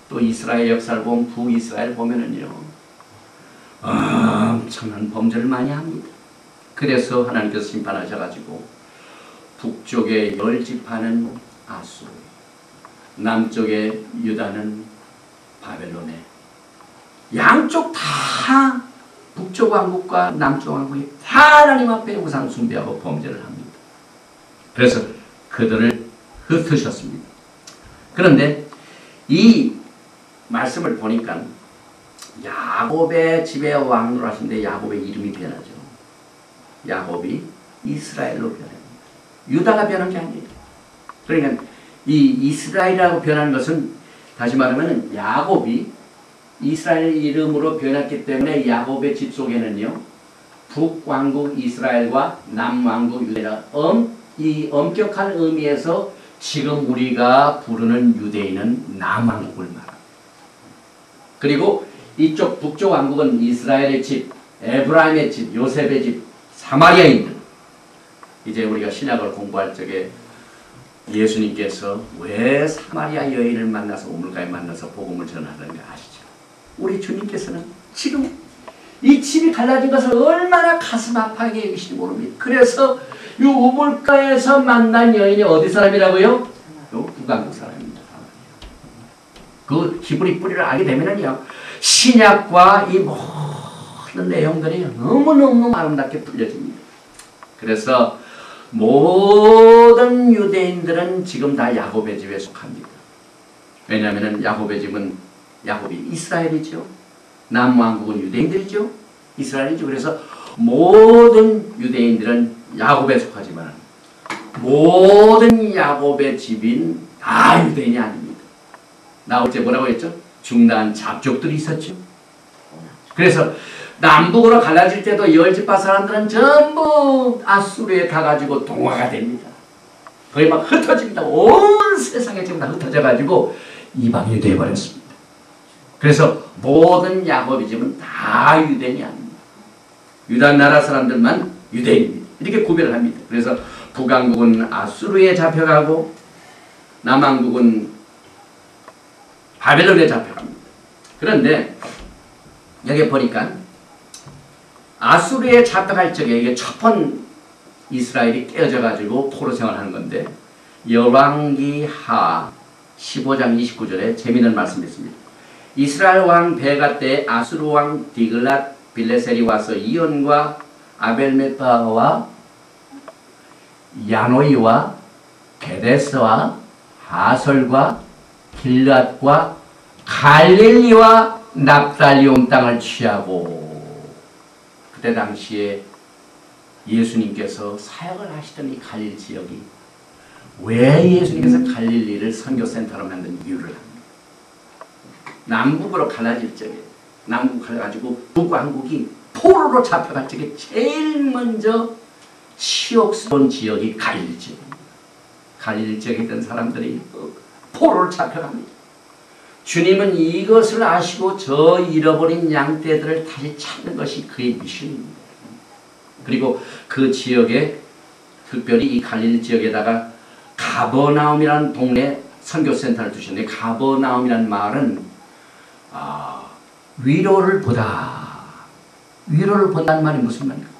또 이스라엘 역사를 보면 북이스라엘 보면은요, 엄청난 범죄를 많이 합니다. 그래서 하나님께서 심판하셔가지고 북쪽의 10지파는 아수르, 남쪽의 유다는 바벨론에, 양쪽 다 북쪽 왕국과 남쪽 왕국이 다 하나님 앞에 우상 숭배하고 범죄를 합니다. 그래서 그들을 흩으셨습니다. 그런데 이 말씀을 보니까 야곱의 집에 왕으로 하신데 야곱의 이름이 변하죠. 야곱이 이스라엘로 변합니다. 유다가 변한 게 아니에요. 그러니까 이 이스라엘이라고 변하는 것은 다시 말하면 야곱이 이스라엘 이름으로 변했기 때문에 야곱의 집 속에는요, 북왕국 이스라엘과 남왕국 유다가 이 엄격한 의미에서 지금 우리가 부르는 유대인은 남왕국을 말합니다. 그리고 이쪽 북쪽 왕국은 이스라엘의 집, 에브라임의 집, 요셉의 집, 사마리아인들. 이제 우리가 신약을 공부할 적에 예수님께서 왜 사마리아 여인을 만나서 우물가에 만나서 복음을 전하는가 아시죠? 우리 주님께서는 지금 이 집이 갈라진 것을 얼마나 가슴 아파하게 여기시는지 모릅니다. 그래서 이 우물가에서 만난 여인이 어디 사람이라고요? 요 북왕국 사람입니다. 그 히브리 뿌리를 알게 되면은요, 신약과 이 모든 내용들이 너무너무 아름답게 풀려집니다. 그래서 모든 유대인들은 지금 다 야곱의 집에 속합니다. 왜냐하면 야곱의 집은 야곱이 이스라엘이죠. 남왕국은 유대인들이죠. 이스라엘이죠. 그래서 모든 유대인들은 야곱에 속하지만 모든 야곱의 집인 다 유대인이 아닙니다. 나올 때 뭐라고 했죠? 중단 잡족들이 있었죠. 그래서 남북으로 갈라질 때도 열지파 사람들은 전부 아수르에 가가지고 동화가 됩니다. 거의 막 흩어집니다. 온 세상에 지금 다 흩어져가지고 이방인이 되어버렸습니다. 그래서 모든 야곱의 집은 다 유대인이 아닙니다. 유다 나라 사람들만 유대인입니다. 이렇게 구별을 합니다. 그래서 북왕국은 아수르에 잡혀가고 남왕국은 바벨론에 잡혀갑니다. 그런데 여기 보니까 아수르에 잡혀갈 적에 이게 첫 번 이스라엘이 깨어져가지고 포로 생활하는 건데 열왕기하 15장 29절에 재미있는 말씀이 있습니다. 이스라엘 왕 베가 때 아수르 왕 디글랏 빌레셀이 와서 이온과 아벨메바와 야노이와 게데스와 하설과 길랏과 갈릴리와 납달리 온 땅을 취하고, 그때 당시에 예수님께서 사역을 하시던 이 갈릴리 지역이 왜 예수님께서 갈릴리를 선교센터로 만든 이유를 합니다. 남북으로 갈라질 적에 남북 갈라가지고 북왕국이 포로로 잡혀갈 적에 제일 먼저 치욕스러운 지역이 갈릴리 지역입니다. 갈릴리 지역에 있던 사람들이 포로로 잡혀갑니다. 주님은 이것을 아시고 저 잃어버린 양떼들을 다시 찾는 것이 그의 미션입니다. 그리고 그 지역에 특별히 이 갈릴리 지역에다가 가버나움이라는 동네 선교센터를 두셨는데, 가버나움이라는 말은 위로를 보다. 위로를 본다는 말이 무슨 말입니까?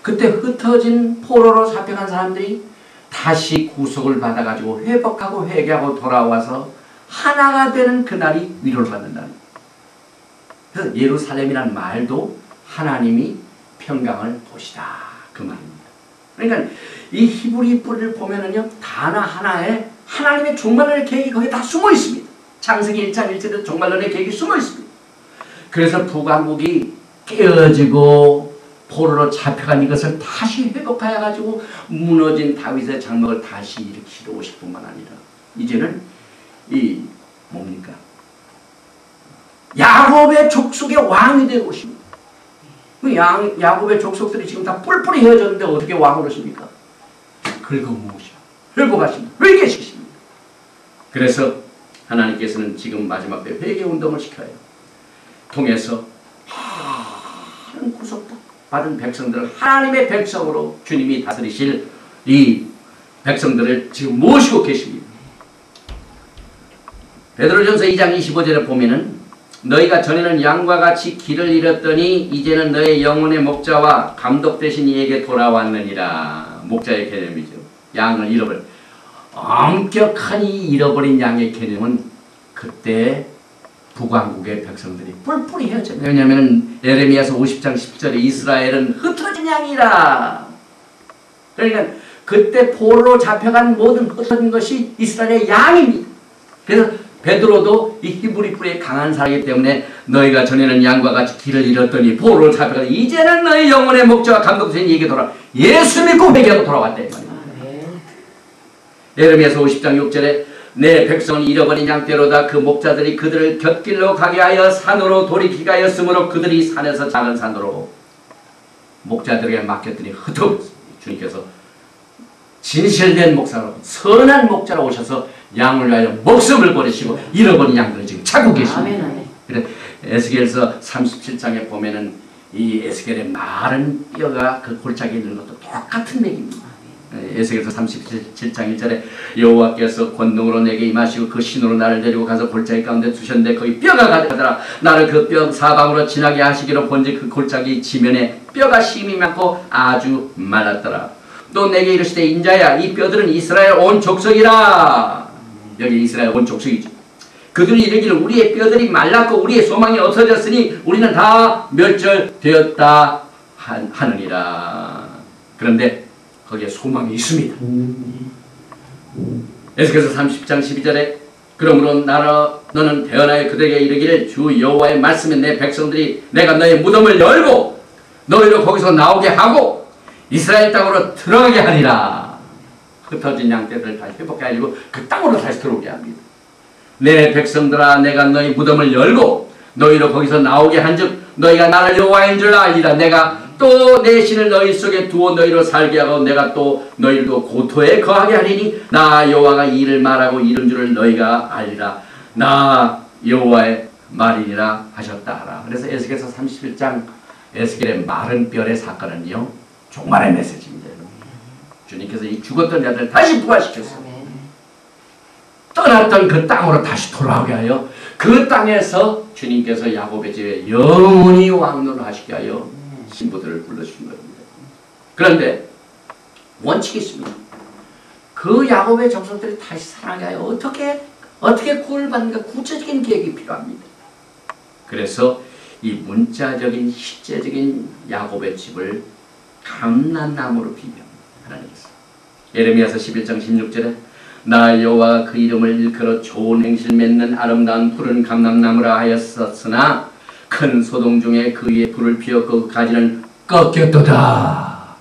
그때 흩어진 포로로 잡혀간 사람들이 다시 구속을 받아가지고 회복하고 회개하고 돌아와서 하나가 되는 그날이 위로를 받는다는 거예요. 그래서 예루살렘이라는 말도 하나님이 평강을 도시다, 그 말입니다. 그러니까 이 히브리 뿌리를 보면은요, 단어 하나에 하나님의 종말론의 계획이 거기 다 숨어 있습니다. 창세기 1장 1절에 종말론의 계획이 숨어 있습니다. 그래서 북왕국이 깨어지고 포로로 잡혀간 이것을 다시 회복하여 가지고 무너진 다윗의 장막을 다시 일으키러 오실 뿐만 아니라 이제는 이 뭡니까? 야곱의 족속의 왕이 되고 오십니다. 야곱의 족속들이 지금 다 뿔뿔이 헤어졌는데 어떻게 왕으로 오십니까? 긁어모으셔 회복하십니다. 회개시키십니다. 그래서 하나님께서는 지금 마지막 때 회개운동을 시켜요. 통해서 많은 구속받은 백성들을 하나님의 백성으로 주님이 다스리실 이 백성들을 지금 모시고 계십니다. 베드로전서 2장 25절에 보면은 너희가 전에는 양과 같이 길을 잃었더니 이제는 너의 영혼의 목자와 감독 되신 이에게 돌아왔느니라. 목자의 개념이죠. 양을 잃어버린, 엄격한 이 잃어버린 양의 개념은 그때 북왕국의 백성들이 뿔뿔이 헤어져요. 왜냐하면 예레미야서 50장 10절에 이스라엘은 흩어진 양이라. 그러니까 그때 포로로 잡혀간 모든 흩어진 것이 이스라엘의 양입니다. 그래서 베드로도 이 히브리 뿌리에 강한 사람이기 때문에 너희가 전에는 양과 같이 길을 잃었더니 포로로 잡혀가 이제는 너희 영혼의 목자와 감독된 이에게 돌아 예수 믿고 회개하고 돌아왔대. 예레미야서 50장 6절에 내 백성은 잃어버린 양떼로다. 그 목자들이 그들을 곁길로 가게 하여 산으로 돌이키게 하였으므로 그들이 산에서 작은 산으로 목자들에게 맡겼더니 흩어졌습니다. 주님께서 진실된 목사로 선한 목자로 오셔서 양을 위하여 목숨을 버리시고 잃어버린 양들을 지금 찾고 계십니다. 그래 에스겔서 37장에 보면은 이 에스겔의 마른 뼈가 그 골짜기에 있는 것도 똑같은 맥입니다. 에스겔서 37장 1절에 여호와께서 권능으로 내게 임하시고 그 신으로 나를 데리고 가서 골짜기 가운데 두셨는데 거기 뼈가 가득하더라. 나를 그 뼈 사방으로 지나게 하시기로 본즉 그 골짜기 지면에 뼈가 심이 많고 아주 말랐더라. 또 내게 이르시되 인자야 이 뼈들은 이스라엘 온 족속이라. 여기 이스라엘 온 족속이죠. 그들이 이르기를 우리의 뼈들이 말랐고 우리의 소망이 없어졌으니 우리는 다 멸절되었다 하느니라. 그런데 거기에 소망이 있습니다. 에스겔서 30장 12절에 그러므로 너는 대언하여 그들에게 이르기를 주 여호와의 말씀에 내 백성들이 내가 너의 무덤을 열고 너희를 거기서 나오게 하고 이스라엘 땅으로 들어가게 하리라. 흩어진 양떼들을 다시 회복해 하려고 그 땅으로 다시 들어오게 합니다. 내 백성들아 내가 너희 무덤을 열고 너희로 거기서 나오게 한즉 너희가 나를 여호와인 줄 알리라. 내가 또 내 신을 너희 속에 두어 너희로 살게 하고 내가 또 너희도 고토에 거하게 하리니 나 여호와가 이 일을 말하고 이른 줄을 너희가 알리라. 나 여호와의 말이니라 하셨다 하라. 그래서 에스겔서 31장 에스겔의 마른 뼈의 사건은요 종말의 메시지입니다. 주님께서 이 죽었던 자들을 다시 부활시켰어요. 떠났던 그 땅으로 다시 돌아오게 하여 그 땅에서 주님께서 야곱의 집에 영원히 왕노하시게 하여 신부들을 불러주신 겁니다. 그런데 원칙이 있습니다. 그 야곱의 정성들이 다시 살아나게 하여 어떻게 구원을 받는가 구체적인 계획이 필요합니다. 그래서 이 문자적인 실제적인 야곱의 집을 감람나무로 비교합니다. 하나님께서 예레미야서 11장 16절에 나 여호와 그 이름을 일컬어 좋은 행실 맺는 아름다운 푸른 감람나무라 하였었으나 큰 소동 중에 그 위에 불을 피워 그 가지는 꺾였도다.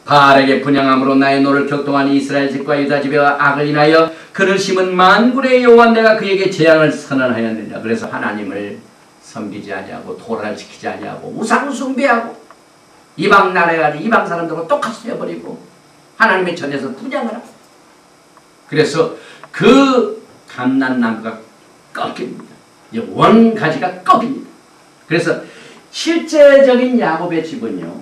바알에게 분향함으로 나의 노를 격동한 이스라엘 집과 유다 집에 악을 인하여 그를 심은 만군의 여호와 내가 그에게 재앙을 선언하였느냐. 그래서 하나님을 섬기지 아니하고 토라를 지키지 아니하고 우상 숭배하고 이방 나라에 가서 이방 사람들과 똑같이 되어버리고 하나님의 전에서 분향을 하고 그래서 그 감람나무가 꺾입니다. 원 가지가 꺾입니다. 그래서 실제적인 야곱의 집은요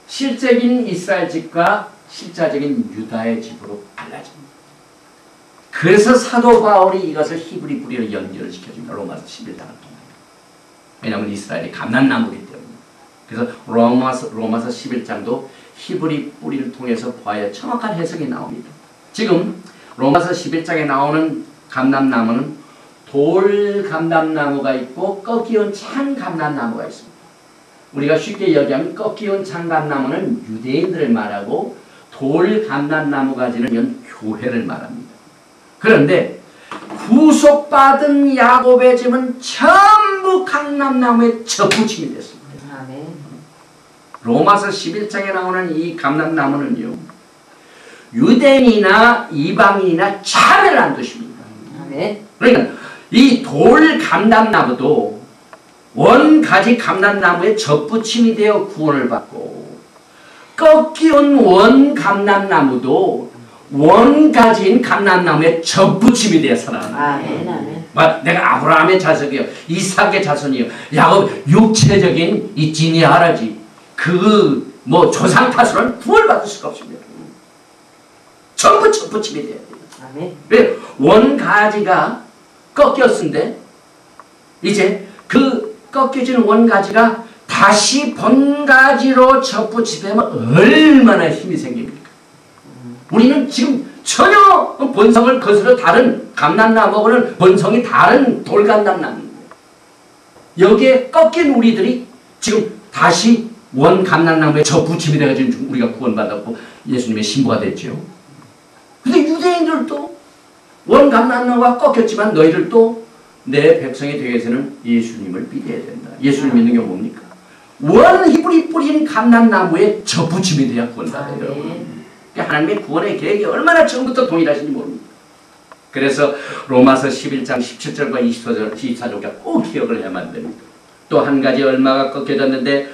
실제적인 이스라엘 집과 실제적인 유다의 집으로 달라집니다. 그래서 사도 바울이 이것을 히브리 뿌리로 연결시켜줍니다. 로마서 11장을 통해. 왜냐하면 이스라엘이 감람나무이기 때문에. 그래서 로마서 11장도 히브리 뿌리를 통해서 보아야 정확한 해석이 나옵니다. 지금 로마서 11장에 나오는 감람나무는 돌 감람나무가 있고 꺾이온 찬 감람나무가 있습니다. 우리가 쉽게 얘기하면 꺾이온 찬 감람나무는 유대인들을 말하고 돌 감람나무 가지는 교회를 말합니다. 그런데 구속받은 야곱의 집은 전부 감람나무에 접붙임이 됐습니다. 로마서 11장에 나오는 이 감람나무는요 유대인이나 이방인이나 차별을 안 두십니다. 그러니까 이 돌 감람나무도 원가지 감람나무에 접붙임이 되어 구원을 받고 꺾이온 원 감람나무도 원가지인 감람나무에 접붙임이 되어 살아납니다. 내가 아브라함의 자손이요 이삭의 자손이요 야곱 육체적인 이 지니 할아지 그 뭐 조상 탓으로는 구원을 받을 수가 없습니다. 전부 접붙임이 돼야 돼요. 왜? 원가지가 꺾였는데 이제 그 꺾여진 원가지가 다시 본가지로 접붙이면 얼마나 힘이 생깁니까? 우리는 지금 전혀 본성을 거스러 다른 감람나무하고는 본성이 다른 돌감람나무입니다. 여기에 꺾인 우리들이 지금 다시 원 감람나무에 접붙임이 돼가지고 우리가 구원받았고 예수님의 신부가 됐죠. 근데 유대인들도 원 감람나무가 꺾였지만 너희들도 내 백성이 되기 위해서는 예수님을 믿어야 된다. 예수님 믿는 게 뭡니까? 원 히브리 뿌린 감람나무에 접붙임이 돼야 구원받아요. 그러니까 하나님의 구원의 계획이 얼마나 처음부터 동일하신지 모릅니다. 그래서 로마서 11장 17절과 24절과 꼭 기억을 해야만 됩니다. 또 한 가지 얼마가 꺾여졌는데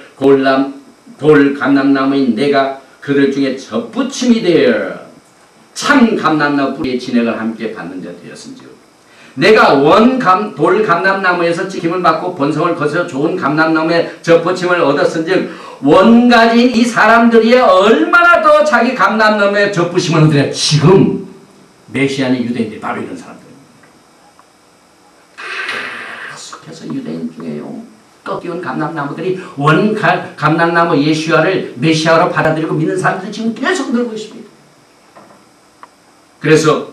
돌 감람나무인 내가 그들 중에 접붙임이 되어 참 감람나무 뿌리의 진액을 함께 받는 자 되었은지요. 내가 돌 감람나무에서 찍힘을 받고 본성을 거쳐 좋은 감람나무에 접붙임을 얻었은즉 원가진 이 사람들이 얼마나 더 자기 감람나무에 접붙임을 얻으랴. 지금 메시아는 유대인들이 바로 이런 사람들입니다. 계속해서 유대인 중에요, 꺾이온 감람나무들이 감람나무 예수야를 메시아로 받아들이고 믿는 사람들이 지금 계속 늘고 있습니다. 그래서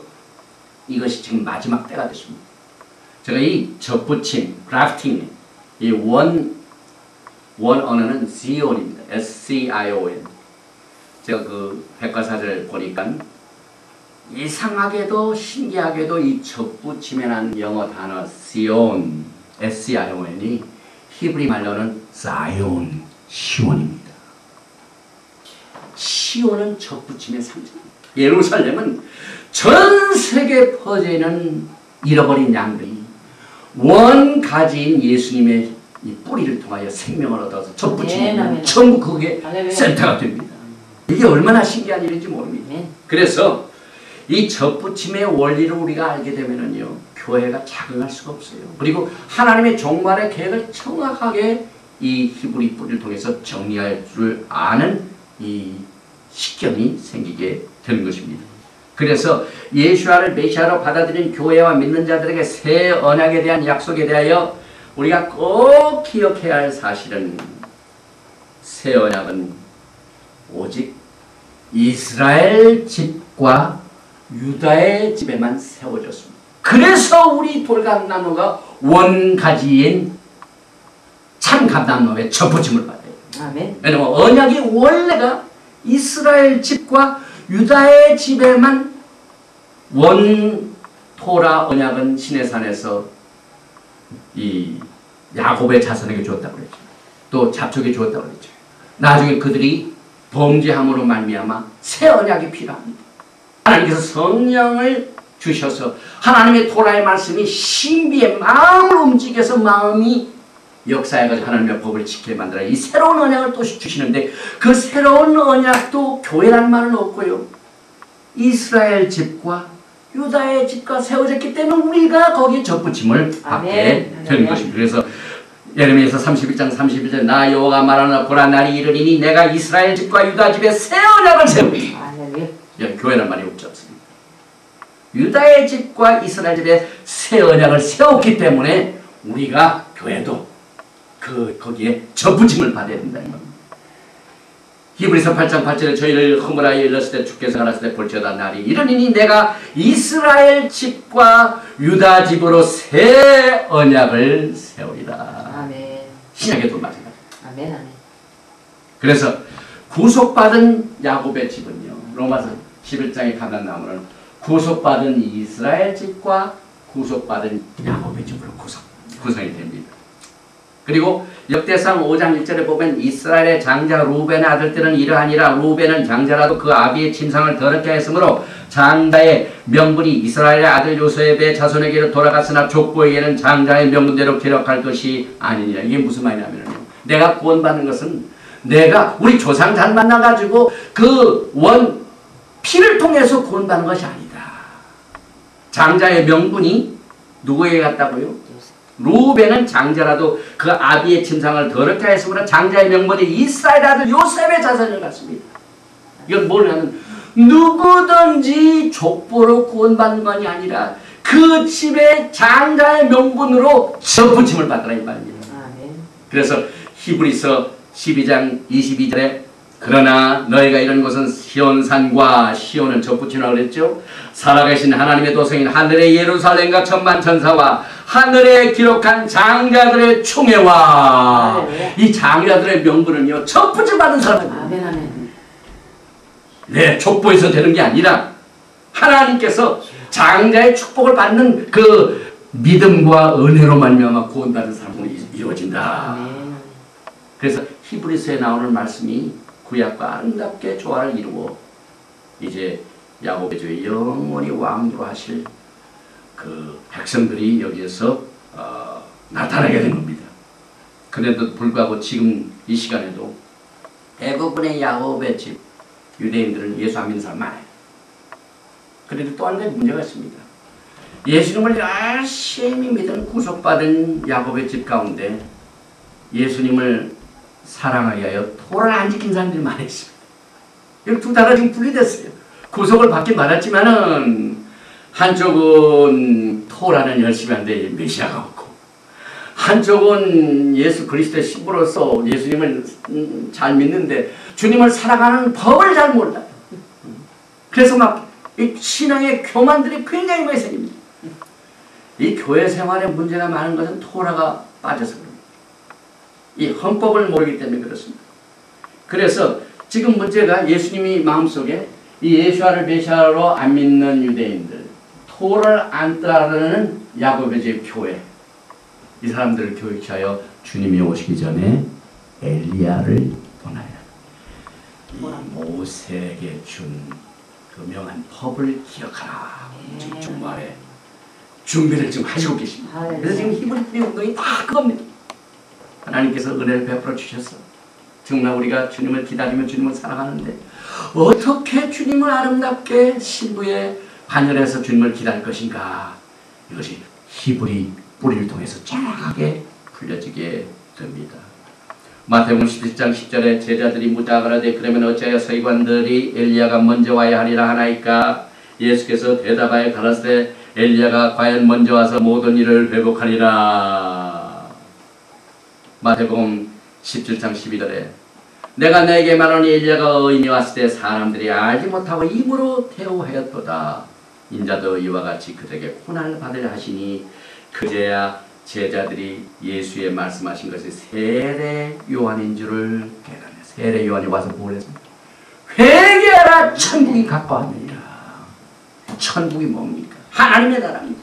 이것이 지금 마지막 때가 됐습니다. 제가 이 접붙임, 그래프팅, 이 원 언어는 Zion입니다. S-C-I-O-N. 제가 그 백과사전을 보니까 이상하게도 신기하게도 이 접붙임이라는 영어 단어 Zion, S-C-I-O-N이 히브리 말로는 Zion, 시온입니다. 시온은 접붙임의 상징입니다. 예루살렘은 전 세계에 퍼져 있는 잃어버린 양들이 원가지인 예수님의 이 뿌리를 통하여 생명을 얻어서 접붙이면 전부 그게 센터가 됩니다. 이게 얼마나 신기한 일인지 모릅니다. 그래서 이 접붙임의 원리를 우리가 알게 되면은요, 교회가 작용할 수가 없어요. 그리고 하나님의 종말의 계획을 정확하게 이 히브리 뿌리를 통해서 정리할 줄 아는 이 식견이 생기게 되는 것입니다. 그래서 예수와를 메시아로 받아들인 교회와 믿는 자들에게 새 언약에 대한 약속에 대하여 우리가 꼭 기억해야 할 사실은, 새 언약은 오직 이스라엘 집과 유다의 집에만 세워졌습니다. 그래서 우리 돌감나무가 원가지인 참 감람나무에 접붙임을 받아요. 아멘. 왜냐하면 언약이 원래가 이스라엘 집과 유다의 집에만, 토라 언약은 시내산에서 이 야곱의 자손에게 주었다고 그랬죠. 또 잡족에 주었다고 그랬죠. 나중에 그들이 범죄함으로 말미암아 새 언약이 필요합니다. 하나님께서 성령을 주셔서 하나님의 토라의 말씀이 신비의 마음을 움직여서 마음이 역사해가지고 하나님의 법을 지키게 만들어 이 새로운 언약을 또 주시는데, 그 새로운 언약도 교회란 말은 없고요, 이스라엘 집과 유다의 집과 세워졌기 때문에 우리가 거기에 접붙임을 받게 되는 것입니다. 그래서 예레미야서 31장 31절 나 여호와가 말하노라 보라 날이 이르리니 내가 이스라엘 집과 유다 집에 새 언약을 세우리. 교회란 말이 없지 않습니다. 유다의 집과 이스라엘 집에 새 언약을 세웠기 때문에 우리가 교회도 거기에 접붙임을 받아야 된다는 겁니다. 히브리서 8장 8절에 저희를 허물하여 일렀을 때 주께서 가라사대 볼지어다 날이 이르리니 내가 이스라엘 집과 유다 집으로 새 언약을 세우리라. 아멘. 신약에도 마찬가지. 아멘, 아멘. 그래서 구속받은 야곱의 집은요, 로마서 11장에 가면 나오는 구속받은 이스라엘 집과 구속받은 야곱의 집으로 구성이 됩니다. 그리고 역대상 5장 1절에 보면 이스라엘의 장자 루벤의 아들들은 이러하니라. 루벤은 장자라도 그 아비의 침상을 더럽게 했으므로 장자의 명분이 이스라엘의 아들 요셉의 자손에게로 돌아갔으나 족보에게는 장자의 명분대로 기록할 것이 아니니라. 이게 무슨 말이냐면요, 내가 구원받는 것은 내가 우리 조상 잘 만나가지고 피를 통해서 구원받는 것이 아니다. 장자의 명분이 누구에게 갔다고요? 루벤은 장자라도 그 아비의 침상을 더럽게 했으므로 장자의 명분이 이스라엘 아들 요셉의 자손을 갖습니다. 이건 뭘 하면 누구든지 족보로 구원받는 것이 아니라 그 집의 장자의 명분으로 접붙임을 받으라 이 말입니다. 그래서 히브리서 12장 22절에 그러나 너희가 이런 것은 시온산과, 시온은 접붙임이라고 그랬죠. 살아계신 하나님의 도성인 하늘의 예루살렘과 천만 천사와 하늘에 기록한 장자들의 총회와 이 장자들의 명분은요, 접붙임 받은 사람입니다. 네, 족보에서 되는 게 아니라 하나님께서 장자의 축복을 받는 그 믿음과 은혜로 말미암아 구원받은 사람으로 이루어진다. 그래서 히브리서에 나오는 말씀이 구약과 아름답게 조화를 이루고 이제 야곱의 주에 영원히 왕으로 하실 그 백성들이 여기에서 나타나게 된 겁니다. 그런데도 불구하고 지금 이 시간에도 대부분의 야곱의 집, 유대인들은 예수 안 믿는 사람 많아요. 그런데 또 한 가지 문제가 있습니다. 예수님을 열심히 믿은 구속받은 야곱의 집 가운데 예수님을 사랑하기 위하여 토라를 안 지킨 사람들이 많이 있습니다. 이 두 나라 지금 분리됐어요. 구속을 받긴 받았지만은 한쪽은 토라는 열심히 하는데 메시아가 없고, 한쪽은 예수 그리스도의 신부로서 예수님을 잘 믿는데 주님을 사랑하는 법을 잘 몰라요. 그래서 막 이 신앙의 교만들이 굉장히 많이 생깁니다. 이 교회 생활에 문제가 많은 것은 토라가 빠져서 그럽니다. 이 헌법을 모르기 때문에 그렇습니다. 그래서 지금 문제가 예수님이 마음속에 이 예수와를 메시아로 안 믿는 유대인들, 토를 안 따르는 야곱의 집 교회, 이 사람들을 교육하여 주님이 오시기 전에 엘리야를 보내야 이 모세에게 준 그 명한 법을 기억하라. 지금 정말에 준비를 지금 하시고 계십니다. 그래서 지금 히브리 뿌리 운동이 다 그겁니다. 하나님께서 은혜를 베풀어 주셔서 정말 우리가 주님을 기다리며 주님을 사랑하는데 어떻게 주님을 아름답게 신부의 반열에서 주님을 기다릴 것인가, 이것이 히브리 뿌리를 통해서 정확하게 풀려지게 됩니다. 마태복음 17장 10절에 제자들이 묻자가라되 그러면 어찌하여 서기관들이 엘리야가 먼저 와야 하리라 하나이까? 예수께서 대답하여 가라사대 엘리야가 과연 먼저 와서 모든 일을 회복하리라. 마태복음 17장 12절에 내가 너에게 말하니 엘리야가 의인이 왔을 때 사람들이 알지 못하고 입으로 태우하였도다. 인자도 이와 같이 그들에게 고난을 받으려 하시니 그제야 제자들이 예수의 말씀하신 것이 세례 요한인 줄을 깨달았어요. 세례 요한이 와서 뭘 했습니까? 회개하라, 천국이 가까웠느니라. 천국이 뭡니까? 하나님의 나라입니다.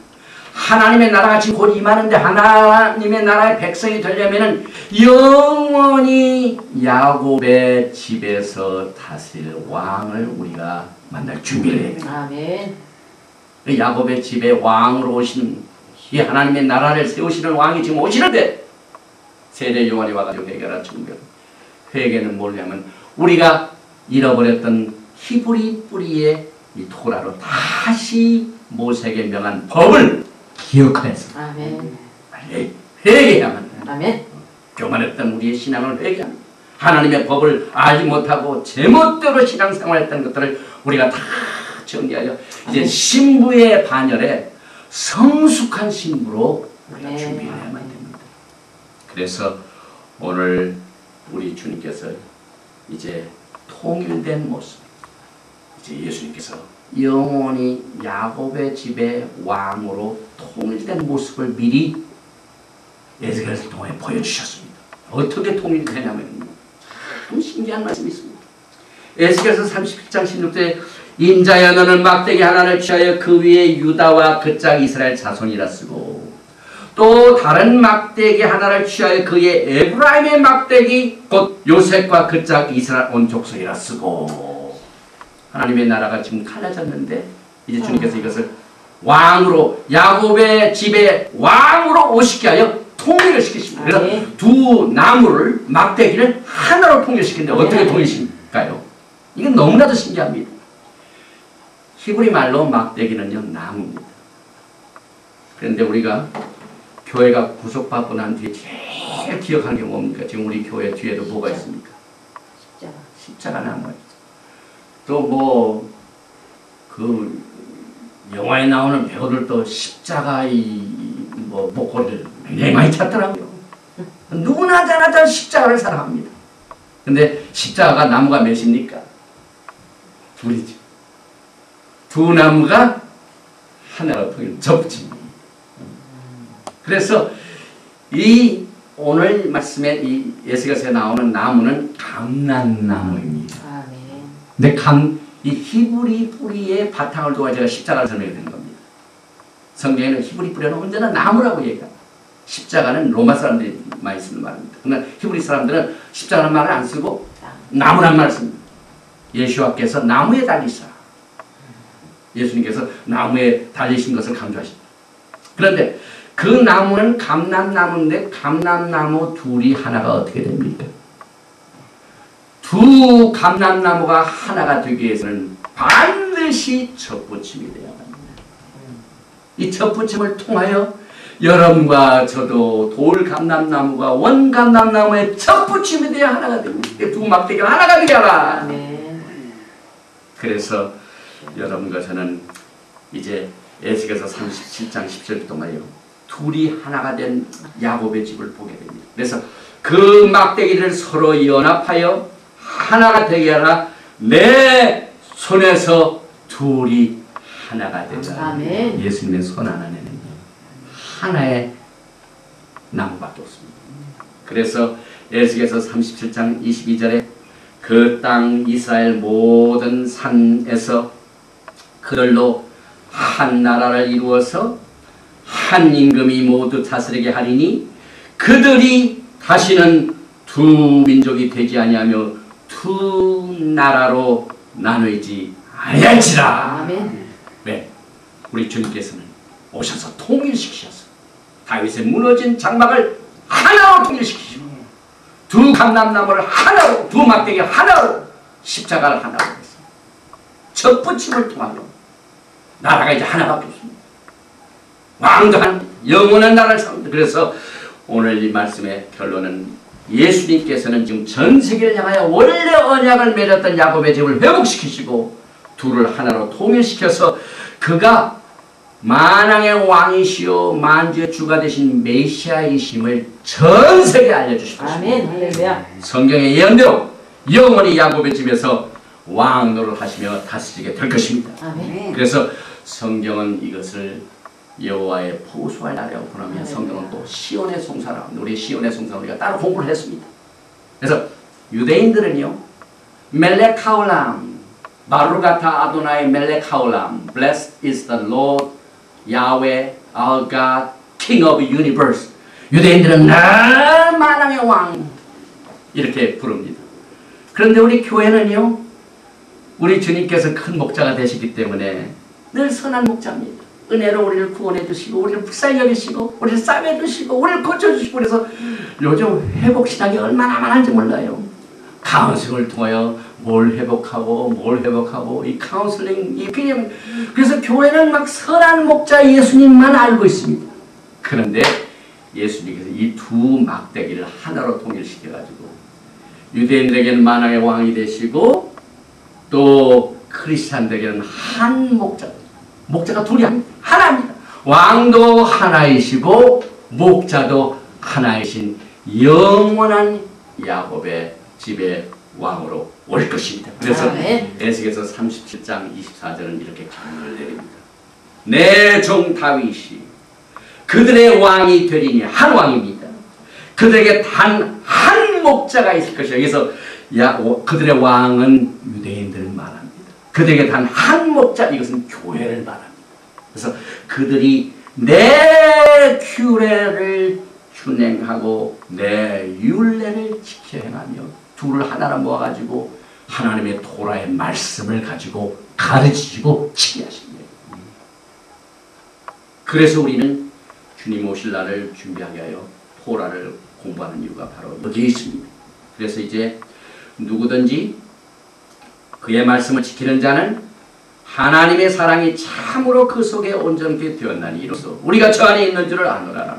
하나님의 나라가 지금 곧 임하는데 하나님의 나라의 백성이 되려면 영원히 야곱의 집에서 다스릴 왕을 우리가 만날 준비를 해야 됩니다. 아멘. 야곱의 집에 왕으로 오시는 이 하나님의 나라를 세우시는 왕이 지금 오시는데 세례 요한이 와가지고 회개하라 천국이라. 회개는 뭐냐면 우리가 잃어버렸던 히브리 뿌리의 이 토라로 다시 모세에게 명한 법을 기억하여서 아멘. 회개해야만 합니다. 아멘. 교만했던 우리의 신앙을 회개합니다. 하나님의 법을 알지 못하고 제멋대로 신앙생활했던 것들을 우리가 다 정리하여 이제 신부의 반열에 성숙한 신부로 우리가 준비해야만 됩니다. 그래서 오늘 우리 주님께서 이제 통일된 모습, 이제 예수님께서 영원히 야곱의 집의 왕으로 통일된 모습을 미리 에스겔을 통해 보여주셨습니다. 어떻게 통일이 되냐면 참 신기한 말씀이 있습니다. 에스겔서 37장 16절에 인자여 너는 막대기 하나를 취하여 그 위에 유다와 그 짝 이스라엘 자손이라 쓰고 또 다른 막대기 하나를 취하여 그 위에 에브라임의 막대기 곧 요셉과 그 짝 이스라엘 온 족속이라 쓰고. 하나님의 나라가 지금 갈라졌는데 이제 주님께서 이것을 왕으로 야곱의 집에 왕으로 오시게 하여 통일을 시키십니다. 그래서 두 나무를 막대기를 하나로 통일시키는데 어떻게 통일시킬까요? 이건 너무나도 신기합니다. 히브리 말로 막대기는요 나무입니다. 그런데 우리가 교회가 구속받고 난 뒤에 제일 기억하는 게 뭡니까? 지금 우리 교회 뒤에도 뭐가 있습니까? 십자가 나무예요. 또 뭐 그 영화에 나오는 배우들도 십자가의 뭐 목걸이를 굉장히 많이 찾더라고요. 누구나 잘 십자가를 사랑합니다. 근데 십자가가 나무가 몇입니까? 둘이죠. 두 나무가 하나로 접붙입니다. 그래서 이 오늘 말씀에 이 예수께서 나오는 나무는 감람나무입니다. 근데 이 히브리 뿌리의 바탕을 두고 제가 십자가를 설명해 드린 겁니다. 성경에는 히브리 뿌리는 언제나 나무라고 얘기합니다. 십자가는 로마 사람들이 많이 쓰는 말입니다. 그러나 히브리 사람들은 십자가라는 말을 안 쓰고 나무란 말을 씁니다. 예수와께서 나무에 달리사. 예수님께서 나무에 달리신 것을 강조하십니다. 그런데 그 나무는 감람나무인데 감람나무 둘이 하나가 어떻게 됩니까? 두 감람나무가 하나가 되기 위해서는 반드시 접붙임이 되어야 합니다. 이 접붙임을 통하여 여러분과 저도 돌감람나무가 원감람나무의 접붙임이 되어 하나가 됩니다. 두 막대기가 하나가 되게 하라. 그래서 여러분과 저는 이제 에스겔서 37장 10절부터 말이요, 둘이 하나가 된 야곱의 집을 보게 됩니다. 그래서 그 막대기를 서로 연합하여 하나가 되게 하라. 내 손에서 둘이 하나가 되자. 아멘. 예수님의 손 안에는 하나의 나무밖에 없습니다. 그래서 에스겔서 37장 22절에 그 땅 이스라엘 모든 산에서 그들로 한 나라를 이루어서 한 임금이 모두 다스리게 하리니 그들이 다시는 두 민족이 되지 아니하며 두 나라로 나누지 아니할지라. 아멘. 네, 우리 주님께서는 오셔서 통일시키셨어. 다윗의 무너진 장막을 하나로 통일시키시고 두 감람나무를 하나로, 두 막대기 하나로, 십자가를 하나로 했습니다. 접붙임을 통하여 나라가 이제 하나밖에 없습니다. 왕도 하나, 영원한 나라를 세웁니다. 그래서 오늘 이 말씀의 결론은 예수님께서는 지금 전 세계를 향하여 원래 언약을 맺었던 야곱의 집을 회복시키시고 둘을 하나로 통일시켜서 그가 만왕의 왕이시오 만주의 주가 되신 메시아이심을 전 세계에 알려주시고 아멘. 할렐루야. 성경의 예언대로 영원히 야곱의 집에서 왕 노릇 하시며 다스리게 될 것입니다. 아멘. 그래서 성경은 이것을 여호와의 포수할 날이라고 부르면 성경은 또 시온의 송사라 합니다. 우리 시온의 송사 우리가 따로 공부를 했습니다. 그래서 유대인들은요, 멜레카올람 바루가타 아도나이 멜레카올람 Blessed is the Lord Yahweh our God King of Universe. 유대인들은 날 만왕의 왕 이렇게 부릅니다. 그런데 우리 교회는요, 우리 주님께서 큰 목자가 되시기 때문에 늘 선한 목자입니다. 은혜로 우리를 구원해 주시고 우리를 불쌍히 여기시고 우리를 싸매 주시고 우리를 고쳐주시고 그래서 요즘 회복신학이 얼마나 많은지 몰라요. 카운슬링을 통하여 뭘 회복하고 이 카운슬링 이 그냥 그래서 교회는 막 선한 목자 예수님만 알고 있습니다. 그런데 예수님께서 이 두 막대기를 하나로 통일시켜 가지고 유대인들에게는 만왕의 왕이 되시고 또 크리스찬들에게는 한 목자가 둘이 아닙니다. 하나입니다. 왕도 하나이시고 목자도 하나이신 영원한 야곱의 집의 왕으로 올 것입니다. 그래서 에스겔서 37장 24절은 이렇게 경고를 내립니다. 내 종 다윗이 그들의 왕이 되리니 한 왕입니다. 그들에게 단 한 목자가 있을 것이요. 여기서 그들의 왕은 유대인들을 말합니다. 그들에게 단 한 목자, 이것은 교회를 말합니다. 그래서 그들이 내 규례를 준행하고 내 율례를 지켜 행하며 둘을 하나로 모아가지고 하나님의 토라의 말씀을 가지고 가르치시고 치리하십니다. 그래서 우리는 주님 오실 날을 준비하게 하여 토라를 공부하는 이유가 바로 여기에 있습니다. 그래서 이제 누구든지 그의 말씀을 지키는 자는 하나님의 사랑이 참으로 그 속에 온전케 되었나니 이로써 우리가 저 안에 있는 줄을 아노라.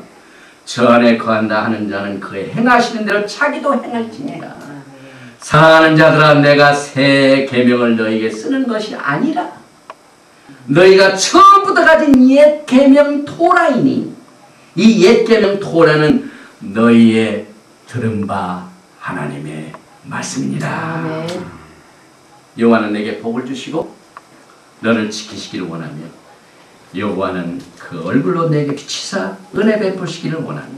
저 안에 거한다 하는 자는 그의 행하시는 대로 자기도 행할지니라. 사랑하는 자들아, 내가 새 계명을 너희에게 쓰는 것이 아니라 너희가 처음부터 가진 옛 계명 토라이니 이 옛 계명 토라는 너희의 들은 바 하나님의 말씀이니라. 아멘. 여호와는 내게 복을 주시고 너를 지키시기를 원하며 여호와는 그 얼굴로 내게 비치사 은혜 베푸시기를 원하며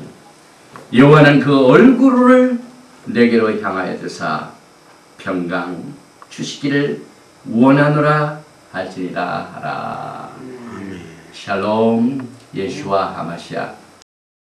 여호와는 그 얼굴을 내게로 향하여 드사 평강 주시기를 원하노라 할지니라 하라. 샬롬 예수와 하마시아